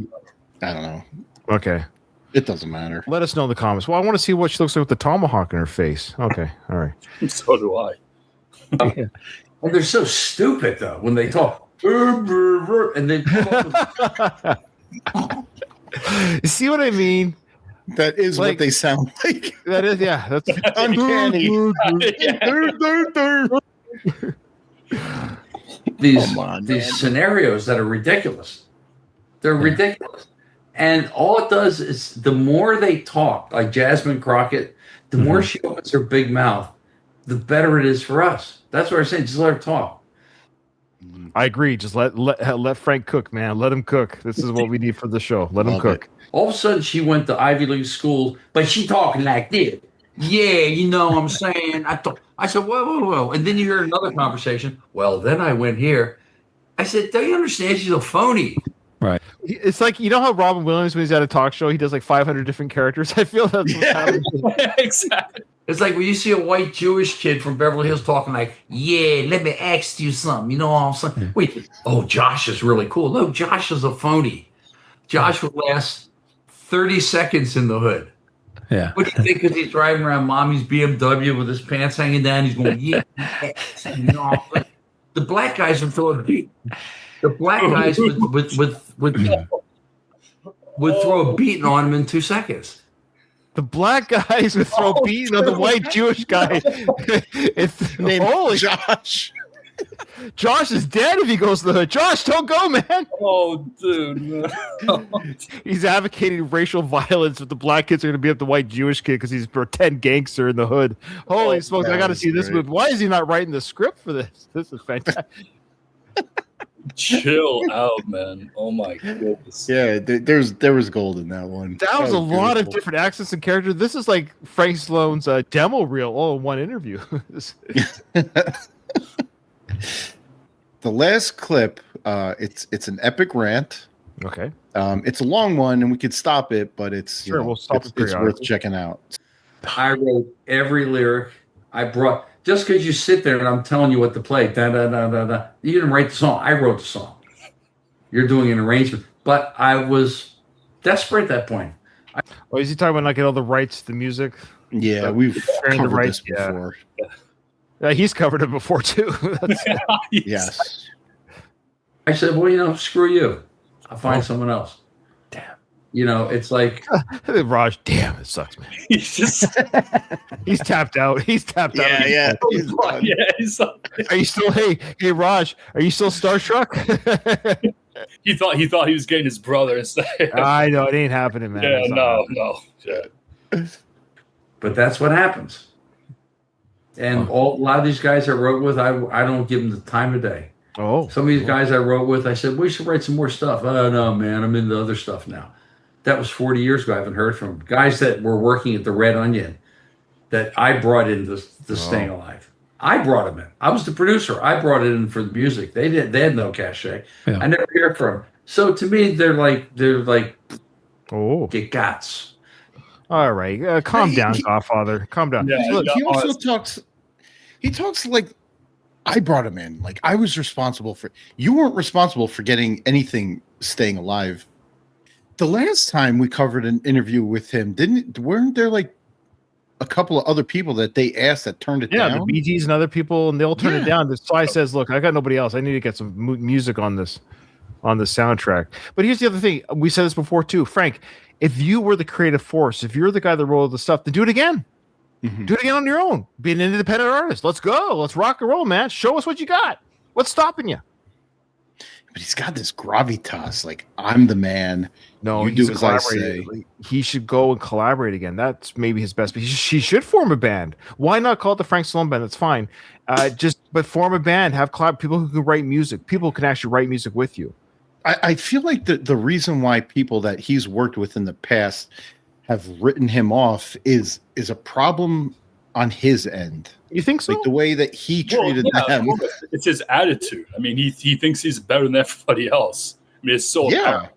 I don't know. Okay. It doesn't matter. Let us know in the comments. Well, I want to see what she looks like with the tomahawk in her face. Okay. All right. So do I. And they're so stupid, though, when they talk. And they You see what I mean? That is Like- what they sound like. That is, yeah. That's Uncanny. these scenarios that are ridiculous. They're ridiculous. And all it does is the more they talk, like Jasmine Crockett, the more she opens her big mouth, the better it is for us. That's what I'm saying. Just let her talk. I agree. Just let Frank cook, man. Let him cook. This is what we need for the show. Let him cook. All of a sudden, she went to Ivy League school, but she talking like this. Yeah, you know what I'm saying? I said, whoa. And then you hear another conversation. Well, then I went here. I said, don't you understand? She's a phony. Right. It's like, you know how Robin Williams, when he's at a talk show, he does like 500 different characters. I feel that's what's happening. Exactly. It's like when you see a white Jewish kid from Beverly Hills talking like, yeah, let me ask you something. You know what I'm saying? Wait, Josh is really cool. No, Josh is a phony. Josh would last 30 seconds in the hood. Yeah. What do you think? Because he's driving around mommy's BMW with his pants hanging down. He's going, yeah. You know, the black guys would throw a beat. The black guys would throw a beating on him in 2 seconds. The black guys would throw beating on the white Jewish guy. It's holy Josh. Josh is dead if he goes to the hood. Josh, don't go, man. Oh, dude. He's advocating racial violence, but the black kids are going to beat up the white Jewish kid because he's a pretend gangster in the hood. Holy smokes, I got to see this movie. Why is he not writing the script for this? This is fantastic. Chill out, man. Oh my goodness. Yeah, there was gold in that one. That was a lot of beautiful. different accents and characters. This is like Frank Stallone's demo reel all in one interview. The last clip, it's an epic rant. Okay. It's a long one, and we could stop it, but it's We'll stop it. it's worth checking out. I wrote every lyric. I brought just because you sit there and I'm telling you what to play. Da da da da da. You didn't write the song. I wrote the song. You're doing an arrangement, but I was desperate at that point. Is he talking about not getting all the rights to the music? Yeah, we've Sharing the covered rights, this before. Yeah, he's covered it before too. Yes. I said, well, screw you. I'll find someone else. Damn. It's like Raj. Damn, it sucks, man. He's just He's tapped out. He's tapped out. Yeah. he's Are you still? Hey, Raj. Are you still starstruck? he thought he was getting his brother instead. I know it ain't happening, man. Yeah, It's not no. Yeah. but that's what happens. And a lot of these guys I wrote with, I don't give them the time of day. Oh, Some of these guys I wrote with, I said, we should write some more stuff. Oh, no, man, I'm into other stuff now. That was 40 years ago. I haven't heard from them. Guys that were working at the Red Onion that I brought into Staying Alive. I brought them in. I was the producer. I brought it in for the music. They had no cachet. Yeah. I never hear from them. So to me, they're like get guts. All right. Calm down, Godfather. Calm down. Yeah, Look, he also honestly. talks. He talks like I brought him in. Like I was responsible for. You weren't responsible for getting anything staying alive. The last time we covered an interview with him, weren't there like a couple of other people that they asked that turned it down? Yeah, the Bee Gees and other people, and they'll turn it down. The Sly says, "Look, I got nobody else. I need to get some music on the soundtrack." But here's the other thing. We said this before too, Frank. If you were the creative force, if you're the guy that wrote the stuff, then do it again. Mm-hmm. Do it again on your own. Be an independent artist. Let's go. Let's rock and roll, man. Show us what you got. What's stopping you? But he's got this gravitas. Like I'm the man. No, you he's do a as I collaborator. say. He should go and collaborate again. That's maybe his best. He should form a band. Why not call it the Frank Stallone Band? That's fine. But form a band. Have people who can write music. People who can actually write music with you. I feel like the reason why people that he's worked with in the past have written him off is a problem on his end. You think so? Like the way that he treated them. It's his attitude. I mean, he thinks he's better than everybody else. I mean, it's so apparent.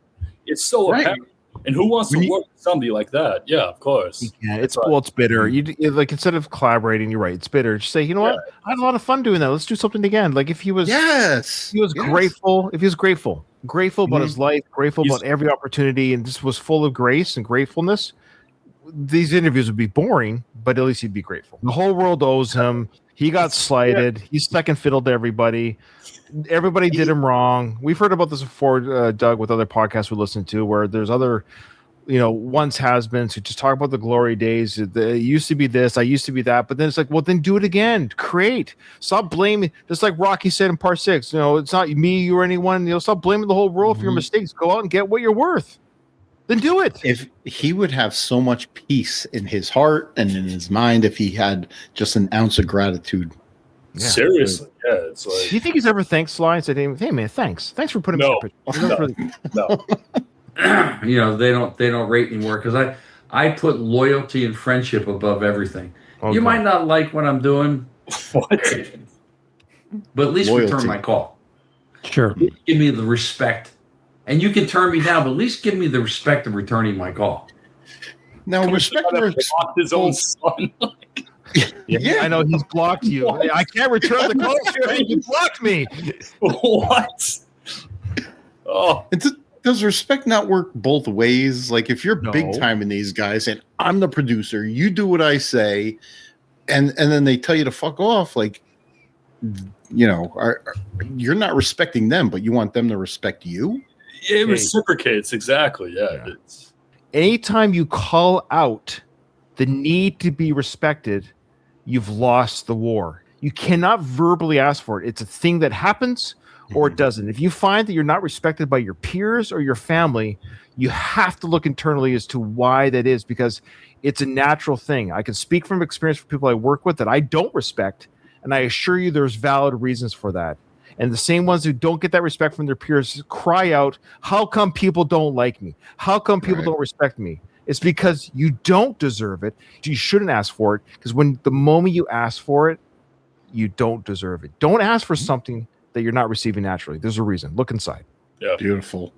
It's so apparent. And who wants to work with somebody like that? Yeah, of course. Yeah, it's bitter. You like, instead of collaborating, you're right. It's bitter. Just say, you know what? I had a lot of fun doing that. Let's do something again. Like if he was, grateful. If he was grateful about his life, grateful about every opportunity, and just was full of grace and gratefulness, these interviews would be boring. But at least he'd be grateful. The whole world owes him. He got slighted. He's second fiddle to everybody. Everybody did him wrong. We've heard about this before, Doug, with other podcasts we listen to, where there's other, once has-beens who just talk about the glory days. It used to be this, I used to be that. But then it's like, well, then do it again. Create. Stop blaming. Just like Rocky said in part 6, it's not me, you, or anyone. Stop blaming the whole world for your mistakes. Go out and get what you're worth. Then do it. If he would have so much peace in his heart and in his mind if he had just an ounce of gratitude. Yeah. Seriously, it's like. Do you think he's ever thanked Sly and said, "Hey man, thanks for putting me up"? No. They don't rate anymore because I put loyalty and friendship above everything. Okay. You might not like what I'm doing, but at least return my call. Sure, give me the respect, and you can turn me down, but at least give me the respect of returning my call. Now, respect his own son. Yeah, I know he's blocked you. What? I can't return the call. You blocked me. What? Oh, does respect not work both ways? Like if you're big time in these guys, and I'm the producer, you do what I say, and then they tell you to fuck off. Like, you're not respecting them, but you want them to respect you. It reciprocates exactly. Yeah. Anytime you call out the need to be respected, you've lost the war. You cannot verbally ask for it. It's a thing that happens or it doesn't. If you find that you're not respected by your peers or your family, you have to look internally as to why that is, because it's a natural thing. I can speak from experience for people I work with that I don't respect, and I assure you there's valid reasons for that. And the same ones who don't get that respect from their peers cry out, how come people don't like me? How come people don't respect me? It's because you don't deserve it. You shouldn't ask for it, because the moment you ask for it, you don't deserve it. Don't ask for something that you're not receiving naturally. There's a reason. Look inside. Yeah, beautiful.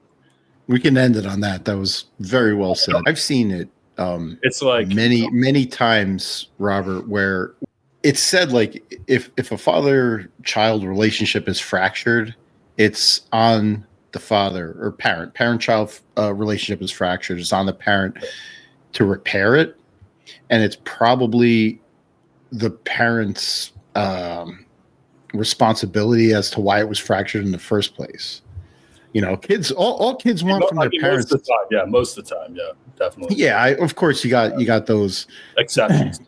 We can end it on that. That was very well said. I've seen it. It's like many times, Robert, where it's said like if a father-child relationship is fractured, it's on the father or parent-child relationship is fractured. It's on the parent to repair it, and it's probably the parent's responsibility as to why it was fractured in the first place. Kids, all kids want from their parents. Most of the time, definitely. Yeah, of course you got those exceptions.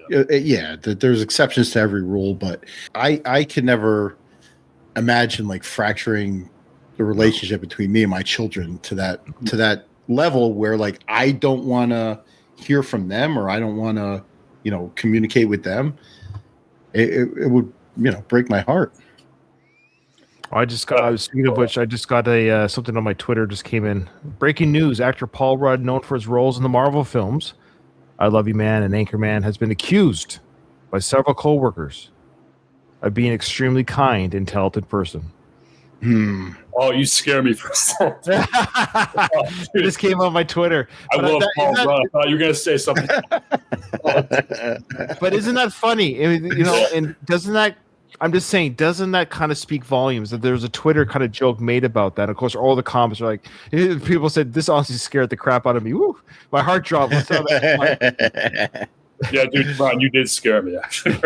There's exceptions to every rule, but I could never imagine like fracturing the relationship between me and my children to that level where like I don't want to hear from them or I don't want to communicate with them. It would break my heart. Speaking of which, I just got a something on my Twitter just came in. Breaking news: actor Paul Rudd, known for his roles in the Marvel films I Love You Man and Anchorman, has been accused by several co-workers of being an extremely kind and talented person. Oh, you scare me for a second. It just came on my Twitter. I love Paul Rudd. I thought you were going to say something. But isn't that funny? And doesn't that, I'm just saying, doesn't that kind of speak volumes? That there's a Twitter kind of joke made about that. Of course, all the comments are like, people said, this honestly scared the crap out of me. Woo, my heart dropped. Yeah, dude, Ron, you did scare me, actually.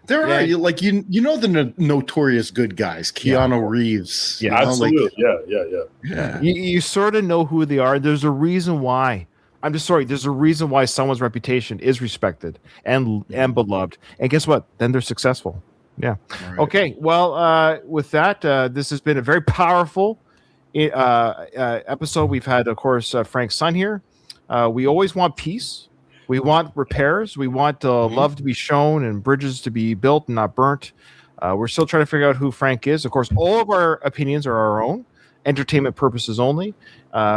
There are the notorious good guys, Keanu Reeves. Yeah, absolutely. Yeah. You sort of know who they are. There's a reason why. I'm just sorry. There's a reason why someone's reputation is respected and beloved. And guess what? Then they're successful. Yeah. Right. Okay. Well, with that, this has been a very powerful episode. We've had, of course, Frank's son here. We always want peace. We want repairs. We want love to be shown and bridges to be built and not burnt. We're still trying to figure out who Frank is. Of course, all of our opinions are our own, entertainment purposes only.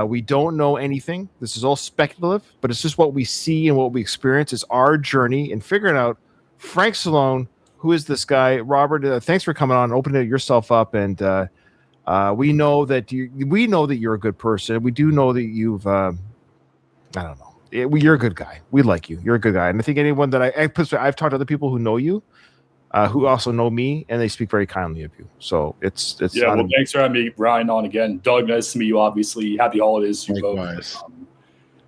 We don't know anything. This is all speculative, but it's just what we see and what we experience. It's our journey in figuring out Frank Stallone. Who is this guy? Robert, thanks for coming on, opening yourself up, and we know that you're a good person. We do know that you've I don't know. You're a good guy. We like you. You're a good guy. And I think anyone that I've talked to other people who know you, who also know me, and they speak very kindly of you. So it's yeah. Well, thanks for having me, Ryan, on again. Doug, nice to meet you. Obviously, happy holidays to you both.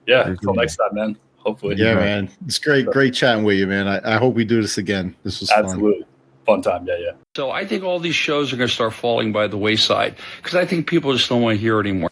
Yeah, until next time, man. Hopefully. Yeah, man. It's great chatting with you, man. I hope we do this again. This was absolutely fun time. Yeah. So I think all these shows are going to start falling by the wayside because I think people just don't want to hear it anymore.